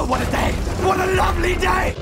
Oh, what a day! What a lovely day!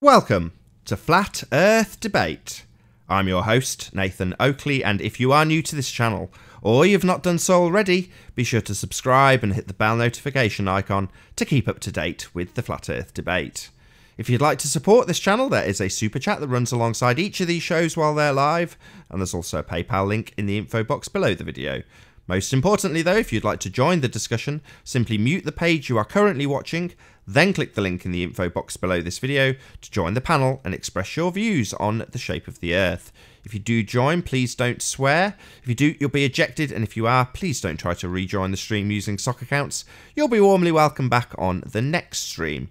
Welcome to Flat Earth Debate. I'm your host, Nathan Oakley, and if you are new to this channel, or you've not done so already, be sure to subscribe and hit the bell notification icon to keep up to date with the Flat Earth Debate. If you'd like to support this channel, there is a super chat that runs alongside each of these shows while they're live, and there's also a PayPal link in the info box below the video. Most importantly though, if you'd like to join the discussion, simply mute the page you are currently watching, then click the link in the info box below this video to join the panel and express your views on the shape of the Earth. If you do join, please don't swear. If you do, you'll be ejected, and if you are, please don't try to rejoin the stream using sock accounts. You'll be warmly welcomed back on the next stream.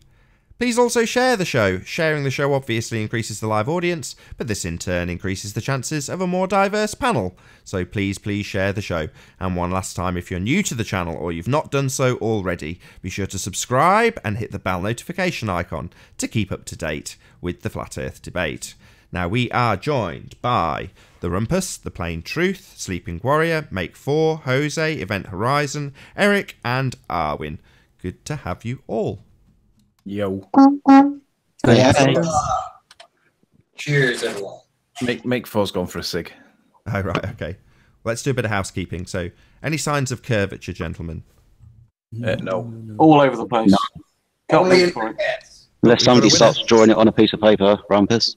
Please also share the show. Sharing the show obviously increases the live audience, but this in turn increases the chances of a more diverse panel. So please share the show. And one last time, if you're new to the channel or you've not done so already, be sure to subscribe and hit the bell notification icon to keep up to date with the Flat Earth Debate. Now we are joined by The Rumpus, The Plain Truth, Sleeping Warrior, Make 4, Jose, Event Horizon, Eric and Arwin. Good to have you all. Yo. Yeah. Cheers, everyone. Make 4's gone for a cig. Oh, right, okay. Let's do a bit of housekeeping. So, any signs of curvature, gentlemen? No. All over the place. No. Can't Only wait for it. Unless somebody starts drawing it on a piece of paper, Rumpus.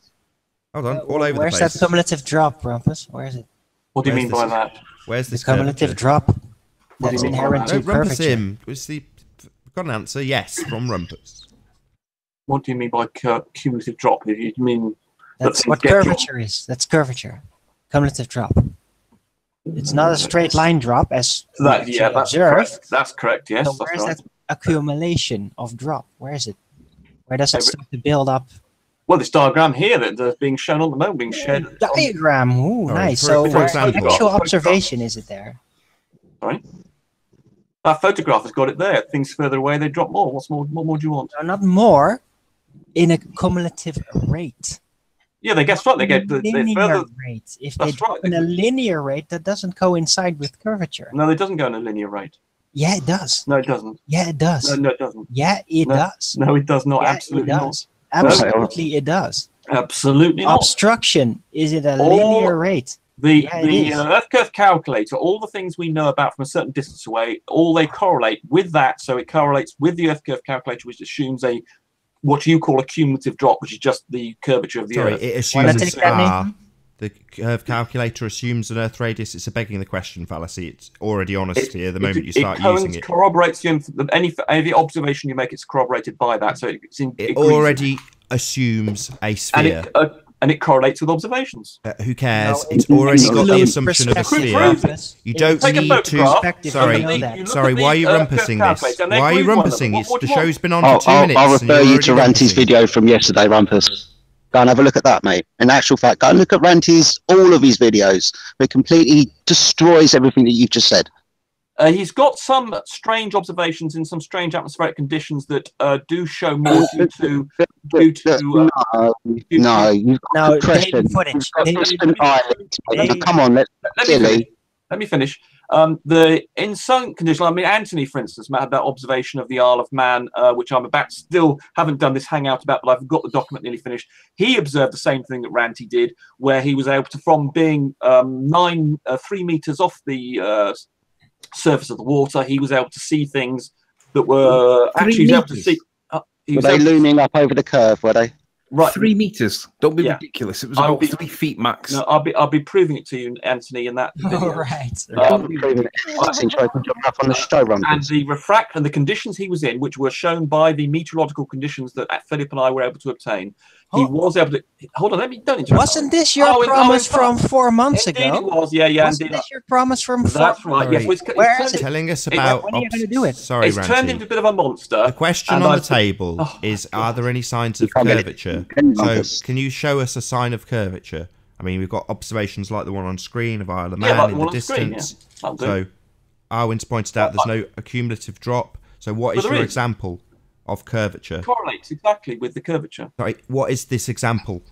Hold on, all over the Where's place. that cumulative drop, Rumpus? Where is it? What do you Where's mean by this? that? Where's The this cumulative curvature? drop What that's do you mean by inherent that? to Rumpus curvature. him. Got an answer? Yes, from Rumpus. What do you mean by cumulative drop? You mean That's that what things get curvature is. That's curvature. Cumulative drop. It's not a straight line drop as that? we Yeah, actually that's observe. correct. That's correct. Yes, So that's where is right. that accumulation of drop? Where is it? Where does it Every- start to build up? Well, this diagram here that's being shown on the moment, being shared. Diagram. Ooh, Oh, nice. for So where example- actual observation is it there? Sorry. That photograph has got it there. Things further away, they drop more. What more do you want? No, not more. In a cumulative rate. Yeah, they guess right. They get they linear further. rate. If they That's drop right. in a linear rate, that doesn't coincide with curvature. No, it doesn't go in a linear rate. Yeah, it does. No, it doesn't. Yeah, it does. No, it doesn't. Yeah, it No. does. No, it does not. Yeah, Absolutely it not. does. Absolutely, it does. Absolutely not. Obstruction is it a All- linear rate? The Yeah, it is. Earth curve calculator, all the things we know about from a certain distance away, all they correlate with that. So it correlates with the Earth curve calculator, which assumes what you call a cumulative drop, which is just the curvature of the Sorry, Earth. it Wanna assumes take that, R. Nathan? The curve calculator assumes an Earth radius. It's a begging the question fallacy. It's already honest here the moment you start using it. Corroborates any observation you make. It's corroborated by that. So it's It agrees. already assumes a and sphere. it correlates with observations. Who cares? No, it's already got the include assumption of a perspective, sphere. Rumpus. You don't Take a need photograph. to. Sorry, You know that. look sorry. at Why are you the Earth curve rumpusing this? calculator, and they Why are you agree with one rumpusing? another. What The do you want? show's been on for 2 minutes. I'll and refer you're you to already Ranty's rumpusing. video from yesterday, Rumpus. Go and have a look at that, mate. In actual fact, go and look at Ranty's, all of his videos. It completely destroys everything that you've just said. He's got some strange observations in some strange atmospheric conditions that do show more due to No, you've got No, depression. David footage. You've got David distant eyelids, mate. David- Come on, Let me silly. finish. Let me finish. In some conditions, I mean, Anthony, for instance, had that observation of the Isle of Man, which I'm still haven't done this hangout about, but I've got the document nearly finished. He observed the same thing that Ranty did, where he was able to, from being 3 meters off the surface of the water, he was able to see things that were actually he was able to see. He Were was they able to- looming up over the curve, were they? right. 3 meters. Don't be Yeah. ridiculous. It was I'll about be- 3 feet max. No, I'll be proving it to you, Anthony, in that video. All right. That's interesting. Up on the show, And Rumpus. the and the conditions he was in, which were shown by the meteorological conditions that Philip and I were able to obtain, he Oh. was able to. Hold on, don't interrupt. Wasn't this your Oh, promise it's from 4 months Indeed ago? it was, yeah, Wasn't indeed. this your promise from 4 That's right. Yes, Sorry. well, it's Where turned is it? Telling us about. when are you gonna do it? Sorry, It's turned into a Ranty. bit of a monster. The question and on the I've- table Oh, is: are there any signs of can't get it. curvature? Can So, Rumpus. can you show us a sign of curvature? I mean, we've got observations like the one on screen of Isle of Yeah, Man like the in one the on screen, yeah. distance. That'll do. So, Arwin's pointed out there's no accumulative drop. So, what is Well, there your is. example? of curvature. Correlates exactly with the curvature. Sorry, what is this example?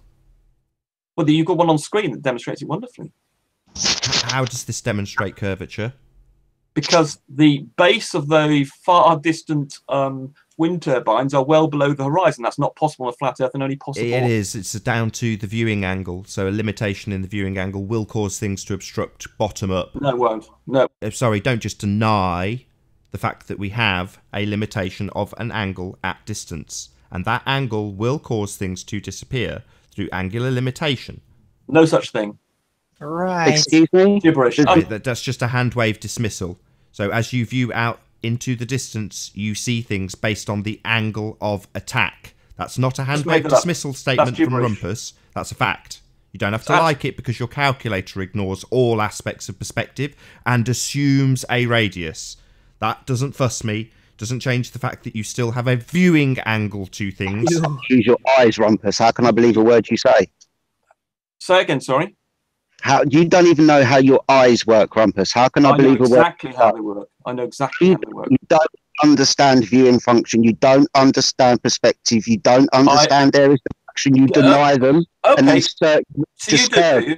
Well, you've got one on screen that demonstrates it wonderfully. How does this demonstrate curvature? Because the base of the far distant wind turbines are well below the horizon. That's not possible on a flat Earth, and only possible. It is. It's down to the viewing angle. So a limitation in the viewing angle will cause things to obstruct bottom up. No, it won't. No. Sorry, don't just deny the fact that we have a limitation of an angle at distance. And that angle will cause things to disappear through angular limitation. No such thing. Right. Excuse me? Gibberish. That's just a hand wave dismissal. So as you view out into the distance, you see things based on the angle of attack. That's not a hand wave dismissal statement from Rumpus. That's a fact. You don't have to like it because your calculator ignores all aspects of perspective and assumes a radius. That doesn't fuss me. Doesn't change the fact that you still have a viewing angle to things. Use your eyes, Rumpus. How can I believe a word you say? Say again, sorry. How you don't even know how your eyes work, Rumpus. How can I believe a word? Exactly how they work. I know exactly how they work. You don't understand viewing function. You don't understand perspective. You don't understand areas of function. You deny them. Okay. And then So you do.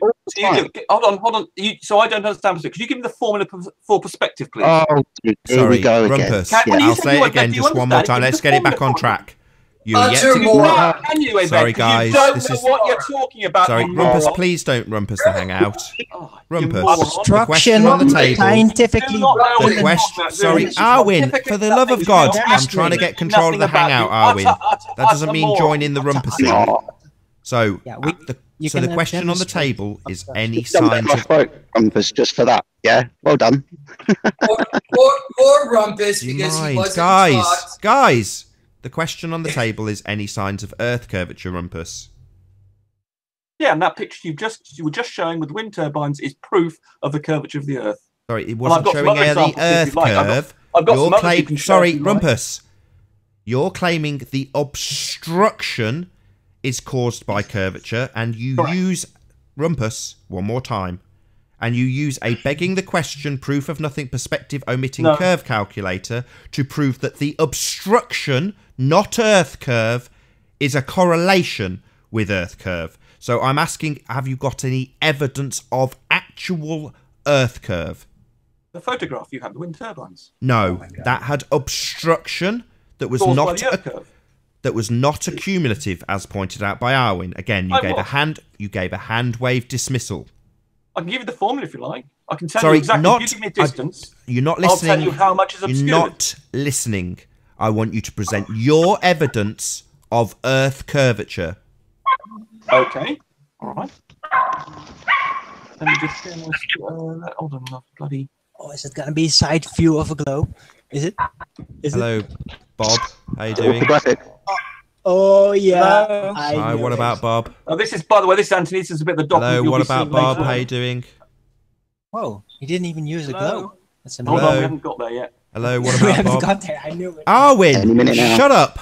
Hold on. So I don't understand perspective. Could you give me the formula for perspective, please? Oh, here Sorry, we go Rumpus. again. I'll say it again just one more time. Let's get it back on track. You're yet to more. Anyway, Sorry, guys. You don't this know is what you're talking about. sorry, you Rumpus. moron. Please don't Rumpus the hangout. Oh, Rumpus. you moron. The question Obstruction on the table. scientifically. Do not know what The you're question. talking about, Sorry, do you? Arwin. For the love of God, I'm Demonstrate. trying to get control of the Nothing about hangout, you. Arwin. Utter That doesn't mean moron. join in the rumpusing. So, Yeah, the you can question on the demonstrate table is any Just jump signs down my of throat, Rumpus, just for that. Yeah, well done. Poor Rumpus, Do you because he mind? wasn't Guys, taught. guys, the question on the table is any signs of Earth curvature, Rumpus. Yeah, and that picture you were just showing with wind turbines is proof of the curvature of the Earth. Sorry, it I've wasn't got some showing other any examples if Earth you'd like. curve. I've got You're some others you can share sorry, if you like. Rumpus. You're claiming the obstruction is caused by curvature, and you use Rumpus one more time, and you use a begging the question, proof of nothing, perspective omitting curve calculator to prove that the obstruction, not Earth curve, is a correlation with Earth curve. So I'm asking, have you got any evidence of actual Earth curve? The photograph you had, the wind turbines. No, that had obstruction that was Caused by not the Earth curve. that was not accumulative, as pointed out by Arwin. Again, you gave a hand wave dismissal. I can give you the formula if you like. I can tell Sorry, you exactly. not- If you give me a distance, You're not I'll listening. tell you how much is obscured. You're not listening. I want you to present your evidence of Earth curvature. Okay. All right. Let me just share my hold on, bloody. Oh, is it gonna be side view of a globe? Is it? Hello, Bob. How you doing? Orthographic. Oh yeah. Hello. Hi, what about Bob? This is, by the way, this is Anthony. This is a bit of the document. Hello, you'll what be about seeing Bob? later. How you doing? Whoa, he didn't even use a globe. That's Hold amazing. on, Hello. we haven't got there yet. Hello, what We about haven't Bob? got there. I knew it. Arwin, Any minute now. shut up.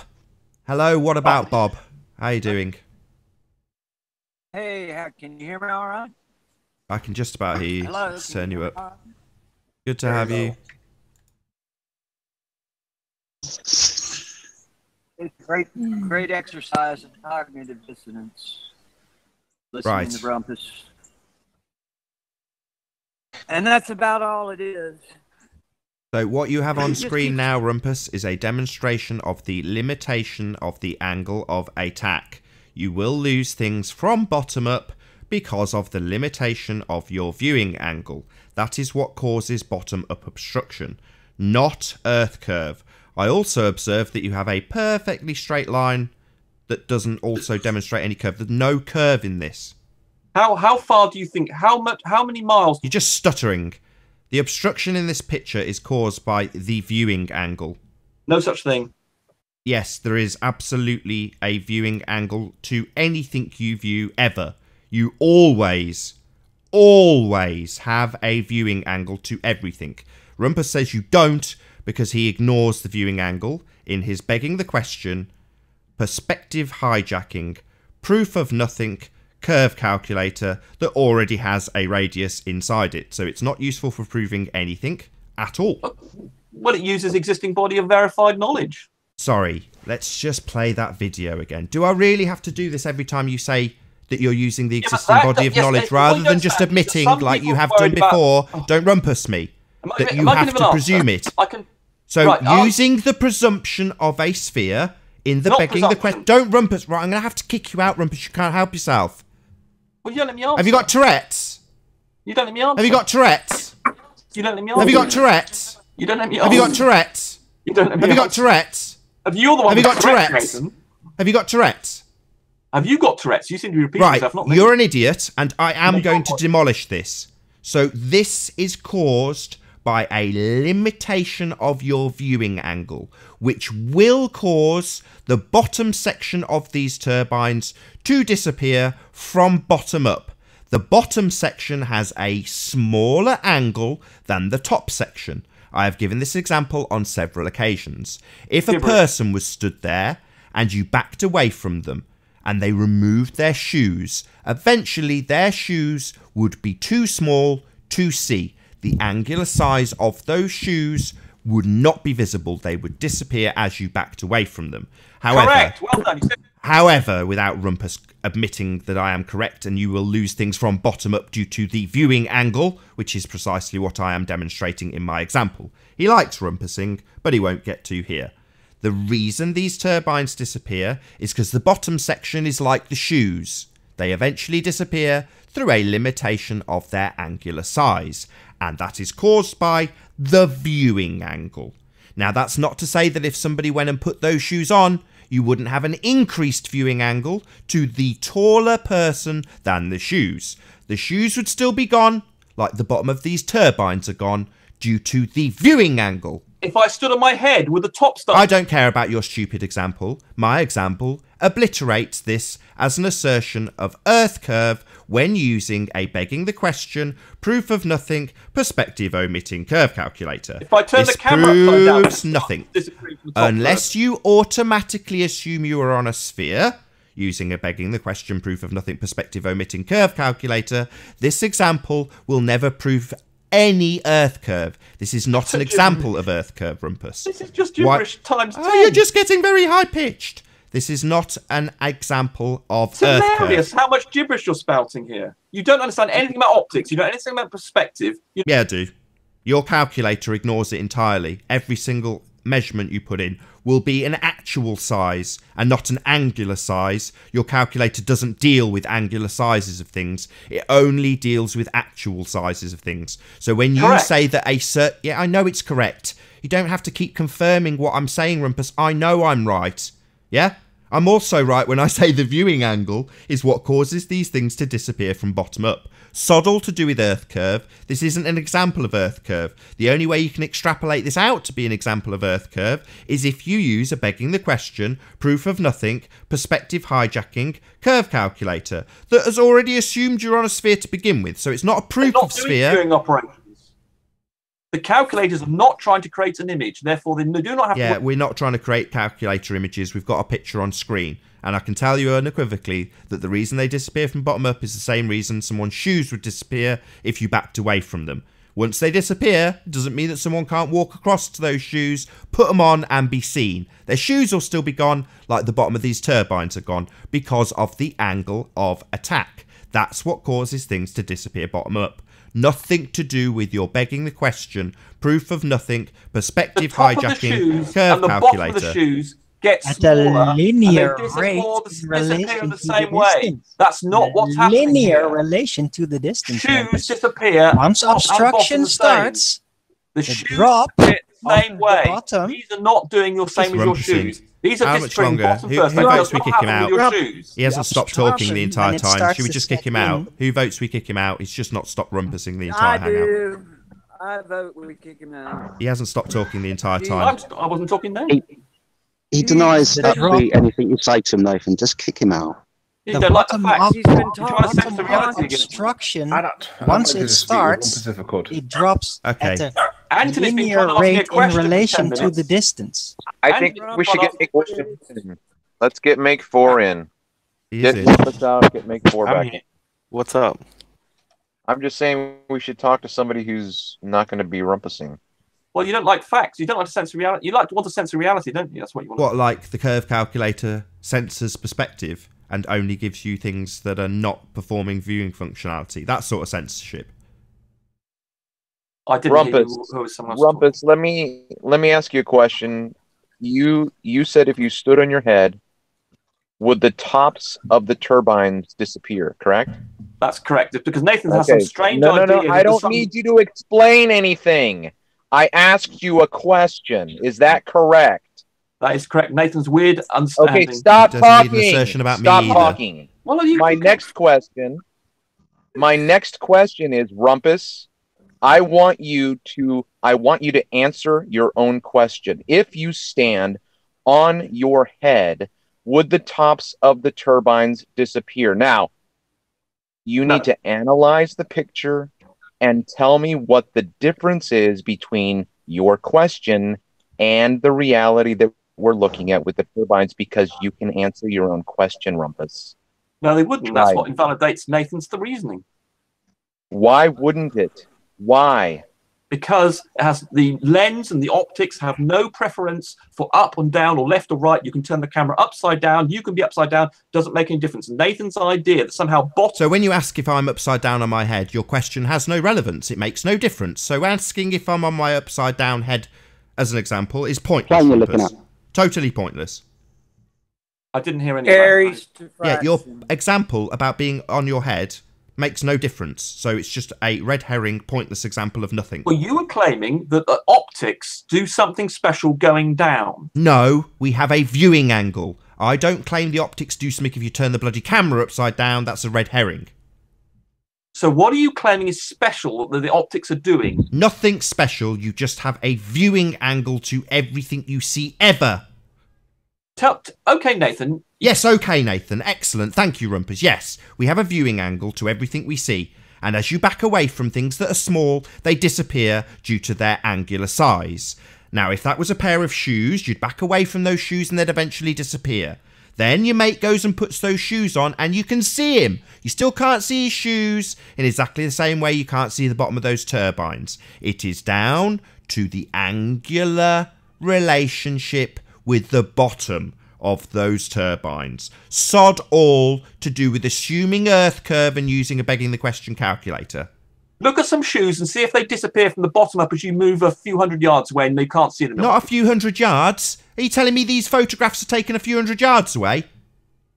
Hello, what about Bob? How you doing? Hey, can you hear me all right? I can just about hear you. Hello. Let's turn you up. Good to have you. It's great exercise in cognitive dissonance. Listening Right. to Rumpus. And that's about all it is. So what you have on screen now, Rumpus, is a demonstration of the limitation of the angle of attack. You will lose things from bottom up because of the limitation of your viewing angle. That is what causes bottom up obstruction, not Earth curve. I also observed that you have a perfectly straight line that doesn't also demonstrate any curve. There's no curve in this. How far do you think? How many miles? You're just stuttering. The obstruction in this picture is caused by the viewing angle. No such thing. Yes, there is absolutely a viewing angle to anything you view ever. You always have a viewing angle to everything. Rumpus says you don't because he ignores the viewing angle in his begging the question, perspective hijacking, proof of nothing, curve calculator that already has a radius inside it. So it's not useful for proving anything at all. Well, it uses existing body of verified knowledge. Sorry, Let's just play that video again. Do I really have to do this every time you say that you're using the Yeah, but existing that- body of yes, knowledge well, rather you than don't just say- admitting, some like you people have worried done about- before, don't rumpus me, Am I that giving- you am I have giving to an presume answer? it? I can. So Right, I'll- using the presumption of a sphere in the Not begging the presumption. question. Don't rumpus. Right, I'm going to have to kick you out, rumpus. You can't help yourself. Well, you don't let me answer. Have you got Tourette's? You don't let me answer. Have you got Tourette's? You don't let me answer. Have you got Tourette's? You don't let me answer. Have you got Tourette's? You don't let me Have you got answer. Tourette's? Have you the one Have you with got Tourette's, Tourette's? Nathan? Have you got Tourette's? Have you got Tourette's? You seem to be repeating Right, yourself, not me. you're an idiot, and I am No, going to you're not. demolish this. So this is caused by a limitation of your viewing angle, which will cause the bottom section of these turbines to disappear from bottom up. The bottom section has a smaller angle than the top section. I have given this example on several occasions. If a person was stood there and you backed away from them and they removed their shoes, eventually their shoes would be too small to see. The angular size of those shoes would not be visible. They would disappear as you backed away from them. However, Correct. Well done. You said However, without Rumpus admitting that I am correct, and you will lose things from bottom up due to the viewing angle, which is precisely what I am demonstrating in my example. He likes rumpusing, but he won't get to here. The reason these turbines disappear is because the bottom section is like the shoes. They eventually disappear through a limitation of their angular size, and that is caused by the viewing angle. Now, that's not to say that if somebody went and put those shoes on, you wouldn't have an increased viewing angle to the taller person than the shoes. The shoes would still be gone, like the bottom of these turbines are gone, due to the viewing angle. if I stood on my head with the top stuff. I don't care about your stupid example. My example obliterates this as an assertion of Earth curve when using a begging the question, proof of nothing, perspective omitting curve calculator. If I turn This the camera upside down, proves nothing. disappearing from the top Unless you automatically assume you are on a sphere, using a begging the question, proof of nothing, perspective omitting curve calculator, this example will never prove any Earth curve. This is not an example of Earth curve, Rumpus. This is just gibberish times 10. Oh, you're just getting very high-pitched. This is not an example of It's Earth hilarious curve. how much gibberish you're spouting here. You don't understand anything about optics. You don't know anything about perspective. You Yeah, I do. Your calculator ignores it entirely. Every single measurement you put in will be an actual size and not an angular size. Your calculator doesn't deal with angular sizes of things. It only deals with actual sizes of things. So when you Correct. say that yeah, I know it's correct. You don't have to keep confirming what I'm saying, Rumpus. I know I'm right. Yeah? I'm also right when I say the viewing angle is what causes these things to disappear from bottom up. Sod all to do with Earth curve. This isn't an example of Earth curve. The only way you can extrapolate this out to be an example of Earth curve is if you use a begging the question, proof of nothing, perspective hijacking, curve calculator that has already assumed you're on a sphere to begin with. So it's not a proof not of doing sphere. viewing operations. The calculators are not trying to create an image. Therefore, they do not have Yeah, to... we're not trying to create calculator images. We've got a picture on screen. And I can tell you unequivocally that the reason they disappear from bottom up is the same reason someone's shoes would disappear if you backed away from them. Once they disappear, it doesn't mean that someone can't walk across to those shoes, put them on and be seen. Their shoes will still be gone, like the bottom of these turbines are gone, because of the angle of attack. That's what causes things to disappear bottom up. Nothing to do with your begging the question, proof of nothing, perspective the top hijacking, of the shoes curve and the calculator. bottom of the shoes get At smaller a linear and they rate disappear, in disappear relation in the to same the way. distance. That's not what's happening Linear here. relation to the distance. Shoes numbers. disappear. Once top and bottom obstruction the same. starts, The the shoes drop disappear the of same the way. bottom- These are not doing your same Just as your rumpusing. shoes. These are How much disappearing longer? bottom Who first. That votes does we not kick him happen with out? your shoes. He hasn't stopped talking the entire when it time. starts Should we to just kick set him out? in. Who votes we kick him out? He's just not stopped rumpusing the I entire hangout. do. I vote we kick him out. He hasn't stopped talking the entire He- time. I wasn't talking then. He denies The absolutely drop- anything you say to him, Nathan. Just kick him out. You The don't like the bottom facts. of, He's been You're trying to sense the bottom reality of again. obstruction, don't once like it to speak with starts, Rumpus if I could. it drops Okay. at a Anthony's been linear trying to ask me a rate in question for 10 relation to minutes. the distance. I think And- we should get make question in. Let's get make 4 in. He Get is. Rumpus out. Get make 4 I'm back here. in. What's up? I'm just saying we should talk to somebody who's not going to be rumpusing. Well, you don't like facts. You don't like a sense of reality. You want a sense of reality, don't you? That's what you want. What, like the curve calculator censors perspective and only gives you things that are not performing viewing functionality? That sort of censorship. I didn't hear you, who was someone else Rumpus, let me ask you a question. You said if you stood on your head, would the tops of the turbines disappear, correct? That's correct. It's because Nathan has some strange No, idea. I don't need you to explain anything. I asked you a question. Is that correct? That is correct. Nathan's weird understanding. Okay, stop Doesn't talking. need an assertion about me Stop either. talking. Well, you My next question is, Rumpus, I want you to answer your own question. If you stand on your head, would the tops of the turbines disappear? Now, you need to analyze the picture and tell me what the difference is between your question and the reality that we're looking at with the turbines, because you can answer your own question, Rumpus. No, they wouldn't. That's what invalidates Nathan's the reasoning. Why wouldn't it? Why? Because it has the lens and the optics have no preference for up and down or left or right. You can turn the camera upside down. You can be upside down. Doesn't make any difference. Nathan's idea that somehow So when you ask if I'm upside down on my head, your question has no relevance. It makes no difference. So asking if I'm on my upside down head, as an example, is pointless. You're looking at. Totally pointless. I didn't hear any. Yeah, your example about being on your head makes no difference. So it's just a red herring, pointless example of nothing. Well, you were claiming that the optics do something special going down. No, we have a viewing angle. I don't claim the optics do something if you turn the bloody camera upside down. That's a red herring. So what are you claiming is special that the optics are doing? Nothing special. You just have a viewing angle to everything you see ever. Okay, Nathan. Yes, okay, Nathan. Excellent. Thank you, Rumpus. Yes, we have a viewing angle to everything we see. And as you back away from things that are small, they disappear due to their angular size. Now, if that was a pair of shoes, you'd back away from those shoes and they'd eventually disappear. Then your mate goes and puts those shoes on and you can see him. You still can't see his shoes in exactly the same way you can't see the bottom of those turbines. It is down to the angular relationship with the bottom of those turbines. Sod all to do with assuming Earth curve and using a begging the question calculator. Look at some shoes and see if they disappear from the bottom up as you move a few hundred yards away and they can't see them. Not a few hundred yards. Are you telling me these photographs are taken a few hundred yards away?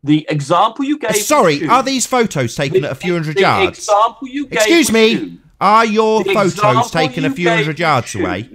The example you gave... Sorry, are these photos taken at a few hundred yards? The example you gave... Excuse me, shoes. Are your photos taken a few hundred yards away?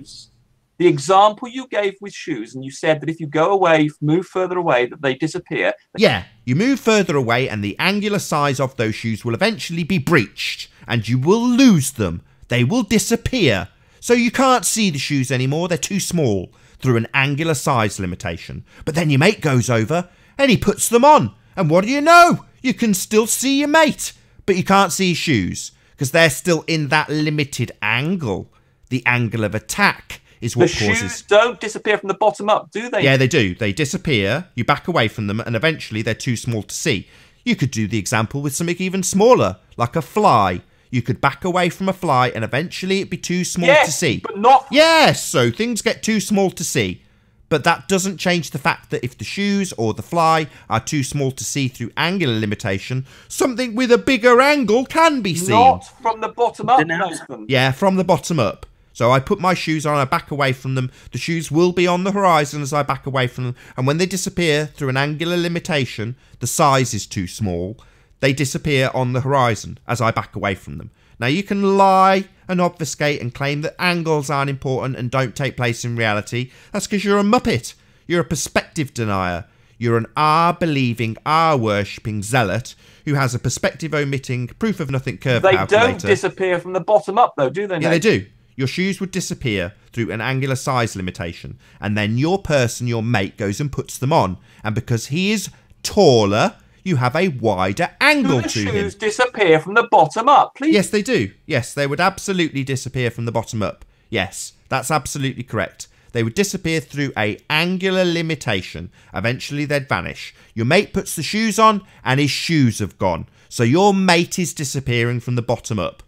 The example you gave with shoes, and you said that if you go away, move further away, that they disappear. Yeah, you move further away and the angular size of those shoes will eventually be breached and you will lose them. They will disappear. So you can't see the shoes anymore, they're too small, through an angular size limitation. But then your mate goes over and he puts them on. And what do you know? You can still see your mate, but you can't see his shoes because they're still in that limited angle. The angle of attack is what causes... The shoes don't disappear from the bottom up, do they? Yeah, they do. They disappear, you back away from them, and eventually they're too small to see. You could do the example with something even smaller, like a fly. You could back away from a fly, and eventually it'd be too small to see. But not... Yes, so things get too small to see. But that doesn't change the fact that if the shoes or the fly are too small to see through angular limitation, something with a bigger angle can be seen. Not from the bottom up, Nathan. Yeah, from the bottom up. So I put my shoes on, I back away from them. The shoes will be on the horizon as I back away from them. And when they disappear through an angular limitation, the size is too small. They disappear on the horizon as I back away from them. Now you can lie and obfuscate and claim that angles aren't important and don't take place in reality. That's because you're a muppet. You're a perspective denier. You're an R-believing, R-worshipping zealot who has a perspective-omitting, proof-of-nothing curve calculator. They don't disappear from the bottom up, though, do they, Nathan? Yeah, they do. Your shoes would disappear through an angular size limitation, and then your person, your mate, goes and puts them on. And because he is taller, you have a wider angle to him. Do the shoes disappear from the bottom up, please? Yes, they do. Yes, they would absolutely disappear from the bottom up. Yes, that's absolutely correct. They would disappear through a angular limitation. Eventually, they'd vanish. Your mate puts the shoes on, and his shoes have gone. So your mate is disappearing from the bottom up.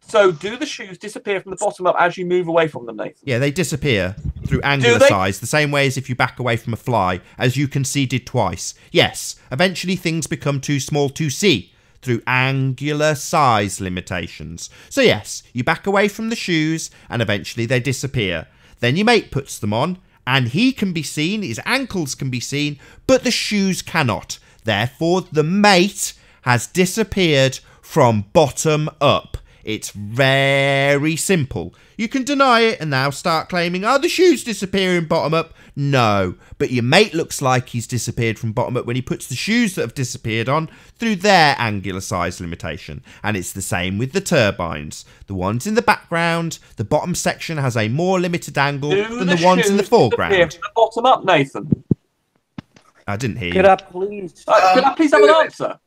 So do the shoes disappear from the bottom up as you move away from them, Nathan? Yeah, they disappear through angular size, the same way as if you back away from a fly, as you conceded twice. Yes, eventually things become too small to see through angular size limitations. So yes, you back away from the shoes and eventually they disappear. Then your mate puts them on and he can be seen, his ankles can be seen, but the shoes cannot. Therefore, the mate has disappeared from bottom up. It's very simple. You can deny it and now start claiming, oh, the shoes disappearing bottom up. No, but your mate looks like he's disappeared from bottom up when he puts the shoes that have disappeared on through their angular size limitation. And it's the same with the turbines. The ones in the background, the bottom section has a more limited angle than the ones in the foreground. From the bottom up, Nathan. I didn't hear you. Could I please? Could I please have an answer?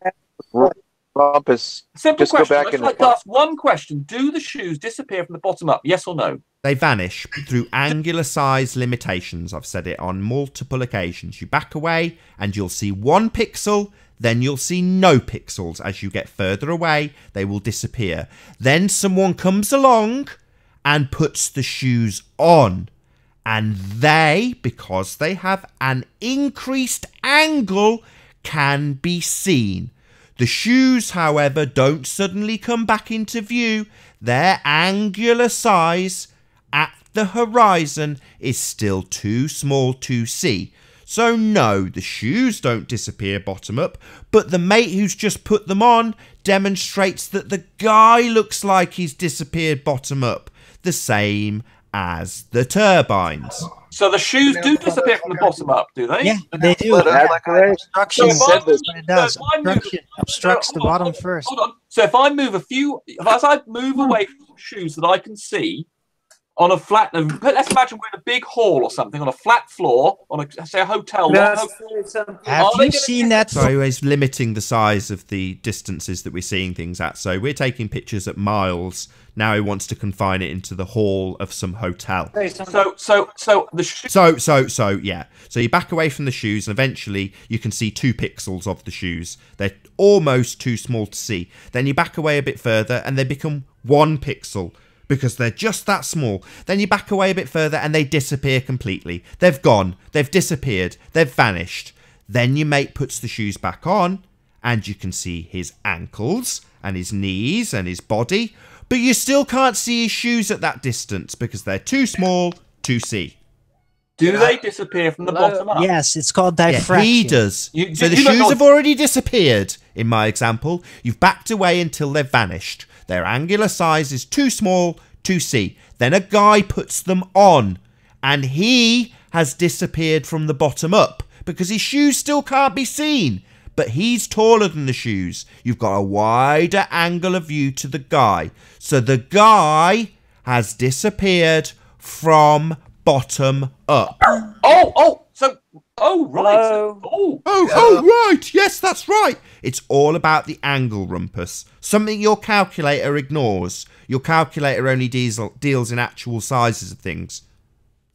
Rumpus, Simple just question. go back I'd and like to ask one question. Do the shoes disappear from the bottom up? Yes or no? They vanish through angular size limitations. I've said it on multiple occasions. You back away and you'll see 1 pixel, then you'll see no pixels. As you get further away, they will disappear. Then someone comes along and puts the shoes on. And they, because they have an increased angle, can be seen. The shoes, however, don't suddenly come back into view. Their angular size at the horizon is still too small to see. So no, the shoes don't disappear bottom up, but the mate who's just put them on demonstrates that the guy looks like he's disappeared bottom up, the same as the turbines. So the shoes do disappear from the bottom up, do they? Yeah, they do. Obstruction obstructs the bottom first. Hold on. So if I move as I move away from shoes that I can see on a flat, let's imagine we're in a big hall or something on a flat floor on a, say, a hotel. Have you seen that? So always limiting the size of the distances that we're seeing things at. So we're taking pictures at miles. Now he wants to confine it into the hall of some hotel. So the yeah. So you back away from the shoes and eventually you can see 2 pixels of the shoes. They're almost too small to see. Then you back away a bit further and they become 1 pixel because they're just that small. Then you back away a bit further and they disappear completely. They've gone. They've disappeared. They've vanished. Then your mate puts the shoes back on and you can see his ankles and his knees and his body. But you still can't see his shoes at that distance because they're too small to see. Do they disappear from the bottom up? Yes, it's called diffraction. Yeah, he does. So the shoes have already disappeared. In my example, you've backed away until they've vanished. Their angular size is too small to see. Then a guy puts them on and he has disappeared from the bottom up because his shoes still can't be seen. But he's taller than the shoes. You've got a wider angle of view to the guy. So the guy has disappeared from bottom up. Right. Yes, that's right. It's all about the angle, Rumpus. Something your calculator ignores. Your calculator only deals in actual sizes of things.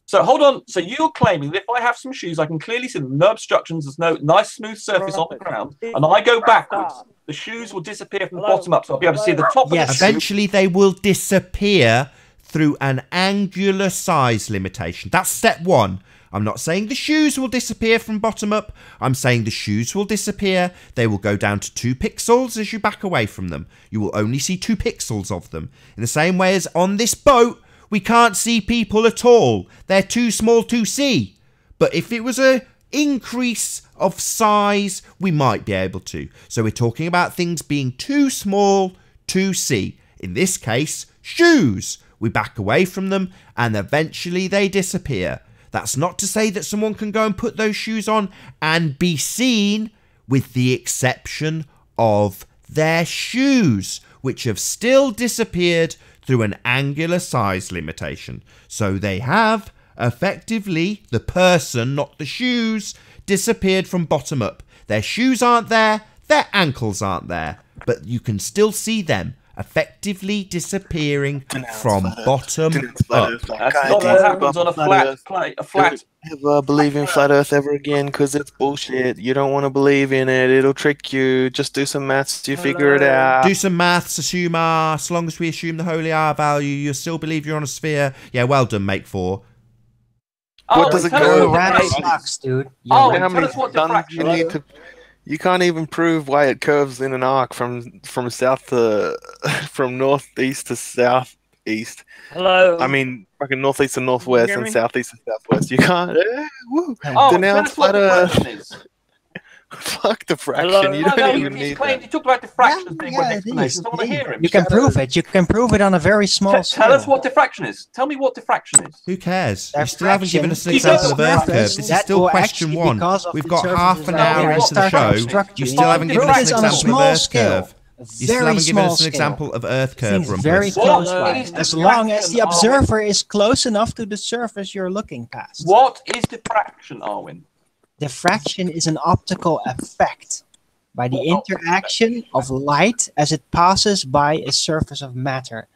So hold on. So you're claiming that if I have some shoes, I can clearly see them, no obstructions, there's no nice smooth surface on the ground, and I go backwards, the shoes will disappear from the bottom up, so I'll be able to see the top of the shoe. Eventually they will disappear through an angular size limitation. That's step 1. I'm not saying the shoes will disappear from bottom up. I'm saying the shoes will disappear. They will go down to 2 pixels as you back away from them. You will only see 2 pixels of them. In the same way as on this boat, we can't see people at all. They're too small to see. But if it was an increase of size, we might be able to. So we're talking about things being too small to see. In this case, shoes. We back away from them and eventually they disappear. That's not to say that someone can go and put those shoes on and be seen, with the exception of their shoes, which have still disappeared through an angular size limitation. So they have, effectively, the person, not the shoes, disappeared from bottom up. Their shoes aren't there, their ankles aren't there, but you can still see them. effectively disappearing from bottom up. That's not what happens on a flat plate. A flat. Never believe in flat Earth ever again because it's bullshit. You don't want to believe in it. It'll trick you. Just do some maths. You figure it out. Do some maths. Assume R. As long as we assume the holy R value, you still believe you're on a sphere. Yeah, well done, mate 4. What does it go? Sucks, dude. Oh, How many tell us what tons diffraction you need to? You can't even prove why it curves in an arc from south to from northeast to southeast. Hello. I mean, fucking northeast to northwest and southeast to southwest. You can't. Woo. Oh, Denounce tell us what flat Earth. diffraction is. Fuck diffraction. Hello? You No, don't he even need that. talked about diffraction as being Yeah, one it explanation. is. I want to hear him. You can prove it. You can prove it on a very small Tell scale. us what diffraction is. Tell me what diffraction is. Who cares? You still haven't given us an Diffraction example of Earth curve. This is that still will question actually, 1. because of We've the got half an surfaces hour that into the start show. obstruct You you. still haven't given Prove us this an on a example of small Earth scale. curve. You still Very haven't given small us an scale. example of Earth curve, Things very Rumpus. close What by. is As long as the diffraction, Arwin? observer is close enough to the surface you're looking past. What is diffraction, Arwin? Diffraction is an optical effect by the interaction of light as it passes by a surface of matter,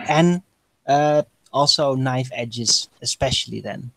and also knife edges, especially then.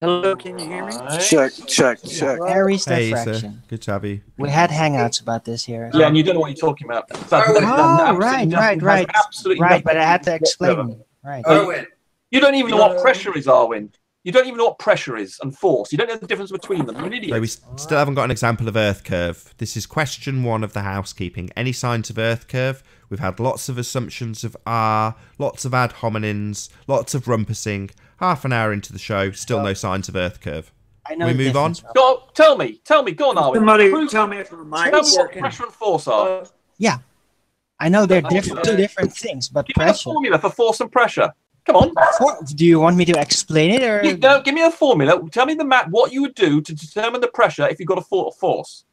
Hello, can you hear me? Check. Aries Hey, diffraction. sir. Good to have you. We had hangouts about this here. Yeah, and you don't know what you're talking about. So Oh, right. Absolutely Right, nothing but I had to whatsoever. explain. Right. Owen. You don't even know what pressure is, Arwin. You don't even know what pressure is and force. You don't know the difference between them. You're an So idiot. we still haven't got an example of Earth curve. This is question 1 of the housekeeping. Any signs of Earth curve? We've had lots of assumptions of R, lots of ad hominems, lots of rumpusing. Half an hour into the show, still no signs of Earth curve. I know We the move on? difference, Rob. Go, tell me, go on, Arwin. Somebody Prove- tell me if the Tell mic's me what working. pressure and force are. Yeah, I know they're I different, know. two different things, but Give me the pressure. formula for force and pressure. Come on. Do you want me to explain it, or No, give me a formula. Tell me what you would do to determine the pressure if you've got a force.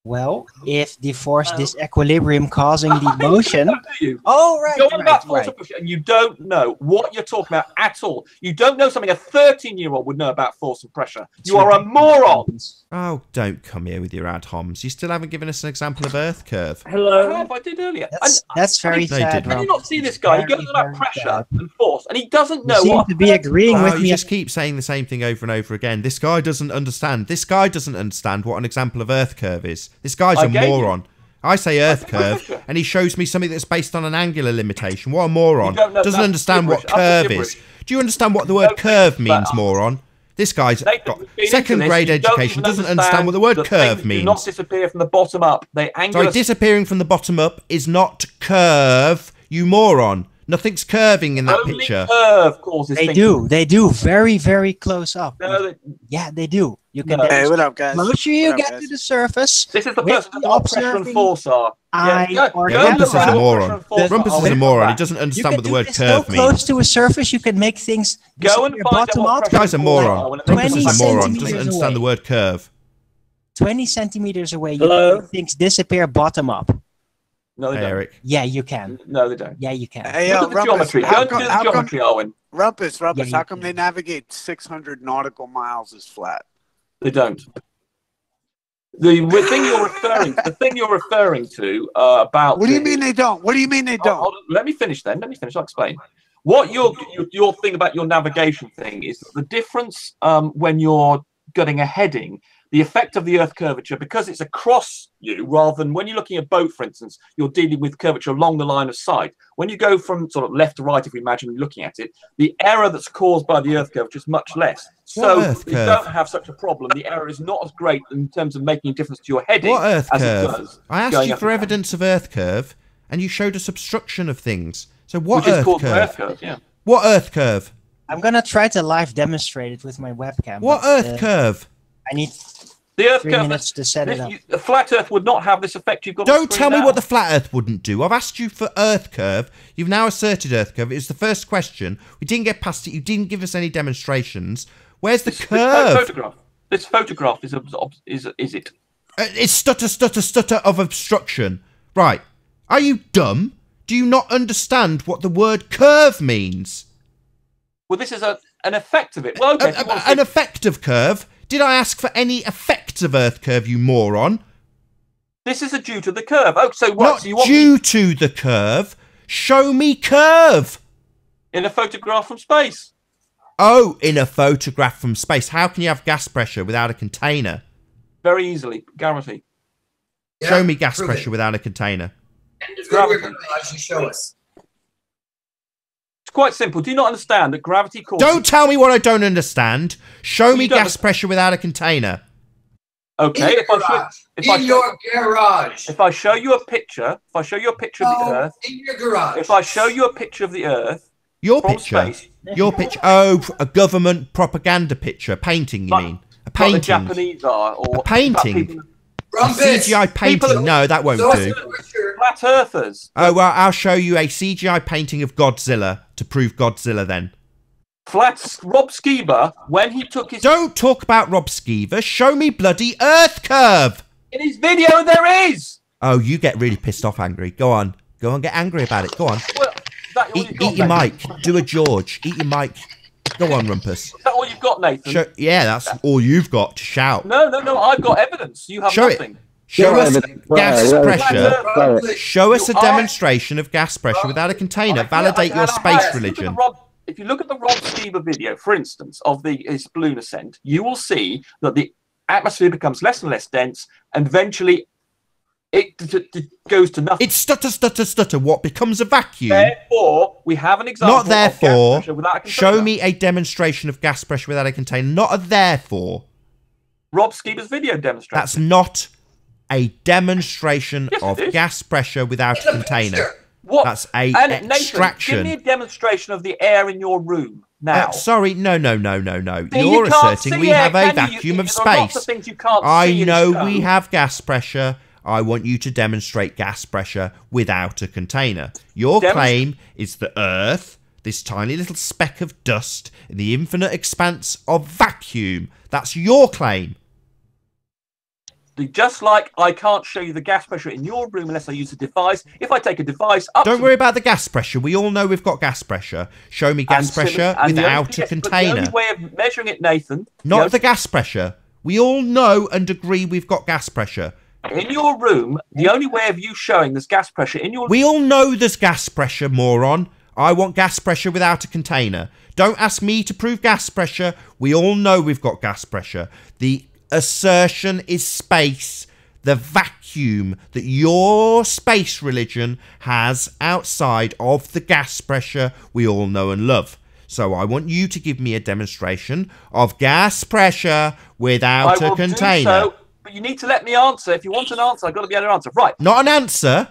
well, if the force disequilibrium causing the motion? Do you? Oh, right, Go on about force right. and pressure, and you don't know what you're talking about at all. You don't know something a 13-year-old would know about force and pressure. You are a moron. Oh, don't come here with your ad homs. You still haven't given us an example of Earth curve. Hello. I did earlier. That's very No, you sad, didn't. Can you Rob. not see this guy? He Very, goes on about very pressure sad. and force, and he doesn't You know seem what. to be agreeing Oh, with you me. just keep saying the same thing over and over again. This guy doesn't understand. This guy doesn't understand what an example of Earth curve is. This guy's I a gave you- moron. I say Earth gave you curve, pressure. and he shows me something that's based on an angular limitation. What a moron. You don't know- Doesn't that's understand what gibberish. That's curve is. gibberish. Do you understand what the word don't curve think means, about- moron? This guy's Nathan, got we've been second into this, grade you don't education, even doesn't understand what the word that curve things do not means. disappear from the bottom up. They angular. Sorry, disappearing from the bottom up is not curve, you moron. Nothing's curving in that only picture. curve causes They things. do. They do. Very, very close up. No, they- Yeah, they do. You can. No. Hey, what up, guys? Closer you What up, get guys? to the surface, This is the with person the that what pressure and observing force are. eye go or and Yeah, look Rumpus is at a what moron. pressure and force are. Rumpus I'll is a come moron. He back. doesn't you understand can what the do word this so curve close means. to a surface, you can make things Go and disappear find out bottom what up. pressure Guy's a and force moron. are when it Rumpus comes is a 20 moron. centimeters Doesn't understand the away. word curve. 20 centimeters away, you Hello? can make things disappear bottom up. No, they Hey, don't. Eric. Yeah, you can. No, they don't. Yeah, you can. Hey, Look at the Rumpus, geometry. Go how and do come, the how come, geometry, Owen. Rumpus, Yeah, you how come they can. navigate 600 nautical miles is flat? They don't. The thing you're referring to about. What do you mean they don't? What do you mean they don't? Hold on, let me finish then. Let me finish. I'll explain. What your thing about your navigation thing is the difference when you're getting a heading, the effect of the Earth curvature, because it's across you rather than when you're looking at a boat, for instance, you're dealing with curvature along the line of sight. When you go from sort of left to right, if we imagine looking at it, the error that's caused by the Earth curvature is much less. So Earth you curve? don't have such a problem. The error is not as great in terms of making a difference to your heading What Earth as it curve? does. I asked going you up for and down. evidence of Earth curve, and you showed us obstruction of things. So what Which is Earth called curve? Earth curve, yeah. What Earth curve? I'm gonna try to live demonstrate it with my webcam. What but, Earth curve? I need The Earth 3 curve. minutes to set it up. A flat Earth would not have this effect you've got. on Don't screen tell me now. what the flat Earth wouldn't do. I've asked you for Earth curve. You've now asserted Earth curve. It was the first question. We didn't get past it. You didn't give us any demonstrations. Where's the curve? photograph. This photograph is it? It's stutter of obstruction. Right. Are you dumb? Do you not understand what the word curve means? Well, this is an effect of it. Well, okay. if you want to An see- effect of curve? Did I ask for any effect of Earth curve, you moron? This is a due to the curve. Oh, so what? Not So you want due to the curve. Show me curve. in a photograph from space? Oh, in a photograph from space. How can you have gas pressure without a container? Very easily, guarantee. Show me gas pressure without a container. If you go to your garage, you show us. It's quite simple. Do you not understand that gravity causes... Don't tell me what I don't understand. Show me you don't gas pressure without a container. Okay, In your garage. If I show you a picture, of the Earth, in your garage. if I show you a picture of the Earth, Your from picture? space, Your picture? Oh, a government propaganda picture. A painting, you mean? A like painting? the Japanese are, or A painting? A Rumpus. CGI painting? No, that won't do. Flat earthers. Oh, well, I'll show you a CGI painting of Godzilla to prove Godzilla then. Rob Skiba, when he took his... Don't talk about Rob Skiba. Show me bloody Earth curve. In his video, there is. Oh, you get really pissed off angry. Go on. Go on, get angry about it. Go on. Well, is that all you've got, Eat your Nathan? mic. Do a George. Eat your mic. Go on, Rumpus. Is that all you've got, Nathan? Yeah, that's all you've got to shout. No, I've got evidence. You have Show nothing. it. Show us gas pressure. Right. Show us a You are- demonstration of gas pressure without a container. Validate your space religion. If you look at the Rob Skiba video, for instance, of his balloon ascent, you will see that the atmosphere becomes less and less dense, and eventually it goes to nothing. It's stutter. What becomes a vacuum? Therefore, we have an example Not of gas therefore. pressure without a container. Show me a demonstration of gas pressure without a container. Not a therefore. Rob Skiba's video demonstration. That's not a demonstration Yes, it of is. gas pressure without a container. What? That's a And extraction. Nathan, give me a demonstration of the air in your room now. Sorry, no. See, You're you can't asserting see we it, have a can you? vacuum of There are lots of space. things you can't I see and know show. we have gas pressure. I want you to demonstrate gas pressure without a container. Your claim is that Earth, this tiny little speck of dust in the infinite expanse of vacuum, that's your claim. Just like I can't show you the gas pressure in your room unless I use a device. If I take a device up Don't worry about the gas pressure. We all know we've got gas pressure. Show me gas pressure without a The container. only way of measuring it, Nathan, Not the gas pressure. We all know and agree we've got gas pressure. in your room, the only way of you showing there's gas pressure in your We all know there's gas pressure, moron. I want gas pressure without a container. Don't ask me to prove gas pressure. We all know we've got gas pressure. The assertion is space. The vacuum that your space religion has outside of the gas pressure we all know and love. So I want you to give me a demonstration of gas pressure without a container. Do so, but you need to let me answer. If you want an answer, I've got to be able to answer. Right. Not an answer.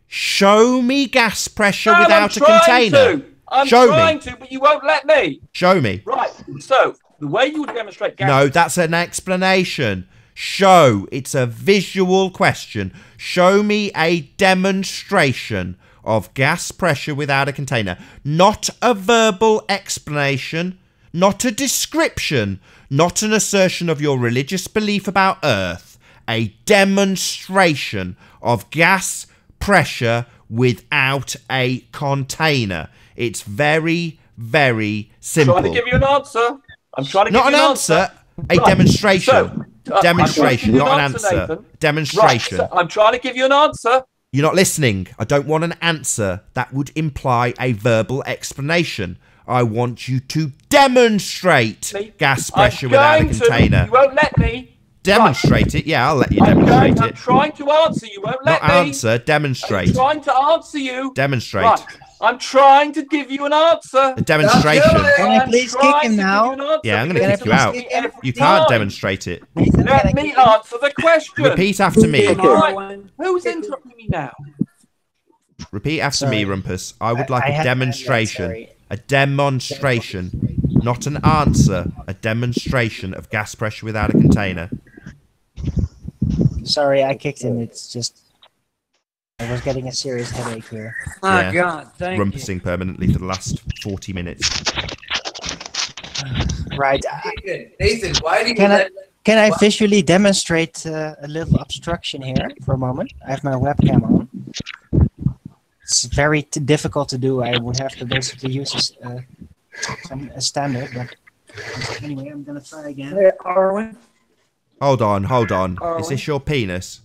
Show me gas pressure No, without a I'm trying container. to. I'm Show trying me. to, but you won't let me. Show me. Right. So the way you would demonstrate gas. No, that's an explanation. Show. It's a visual question. Show me a demonstration of gas pressure without a container. Not a verbal explanation. Not a description. Not an assertion of your religious belief about Earth. A demonstration of gas pressure without a container. It's very, very simple. I'm trying to give you an answer. I'm trying to Not give an you an answer. A Right. demonstration. So, Demonstration, I'm trying not to an give you answer. Nathan. Demonstration. Right, so I'm trying to give you an answer. You're not listening. I don't want an answer. That would imply a verbal explanation. I want you to demonstrate gas pressure without a I'm going container. to. You won't let me. Demonstrate it. Yeah, I'll let you demonstrate I'm it. trying to answer. You won't let Not me. answer. Demonstrate. I'm trying to answer you. Demonstrate. Right. I'm trying to give you an answer. A demonstration. Can I please kick him now? Yeah, I'm going to Can I kick you please out. kick him? You can't Fine. demonstrate it. Nathan, Let can I me kick him? answer the question. Repeat after me. Right. Who's interrupting me now? Repeat after me, Sorry. Rumpus. I would like I a have- demonstration. sorry. A demonstration. Not an answer. A demonstration of gas pressure without a container. Sorry, I kicked him. It's just I was getting a serious headache here. My Yeah. God, thank you. Rumpusing permanently for the last 40 minutes. Right. Nathan, why do you Can I let... can I visually demonstrate a little obstruction here for a moment? I have my webcam on. It's very difficult to do. I would have to basically use a standard, but anyway, I'm gonna try again. Hey, Arwen. Hold on. Is this your penis?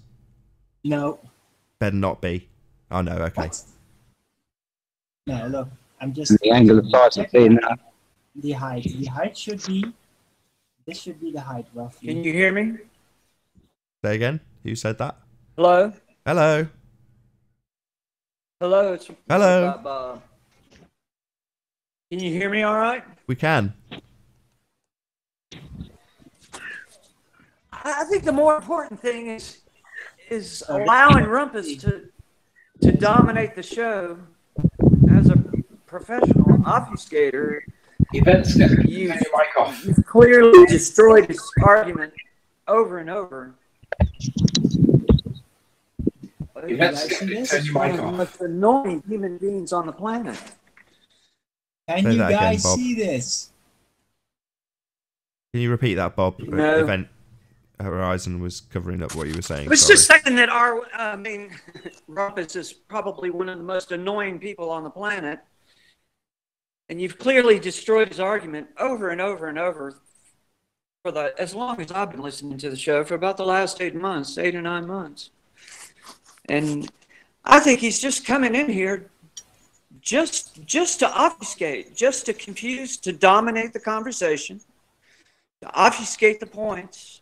No. Better not be. Oh no. Okay. What? No, look. I'm just. The angle of sight of seeing that. The height. The height should be. This should be the height, roughly. Can you hear me? Say again. Who said that? Hello? Hello. Hello? It's Hello. Bob. Can you hear me all right? We can. I think the more important thing is allowing Rumpus to dominate the show as a professional obfuscator. You've clearly destroyed his argument over and over. This is one of the most annoying human beings on the planet. Can you guys see this? Can you repeat that, Bob? No. Event Horizon was covering up what you were saying. I was Sorry. just saying that Rumpus is probably one of the most annoying people on the planet. And you've clearly destroyed his argument over and over and over for as long as I've been listening to the show, for about the last 8 months, 8 or 9 months. And I think he's just coming in here just to obfuscate, just to confuse, to dominate the conversation, to obfuscate the points,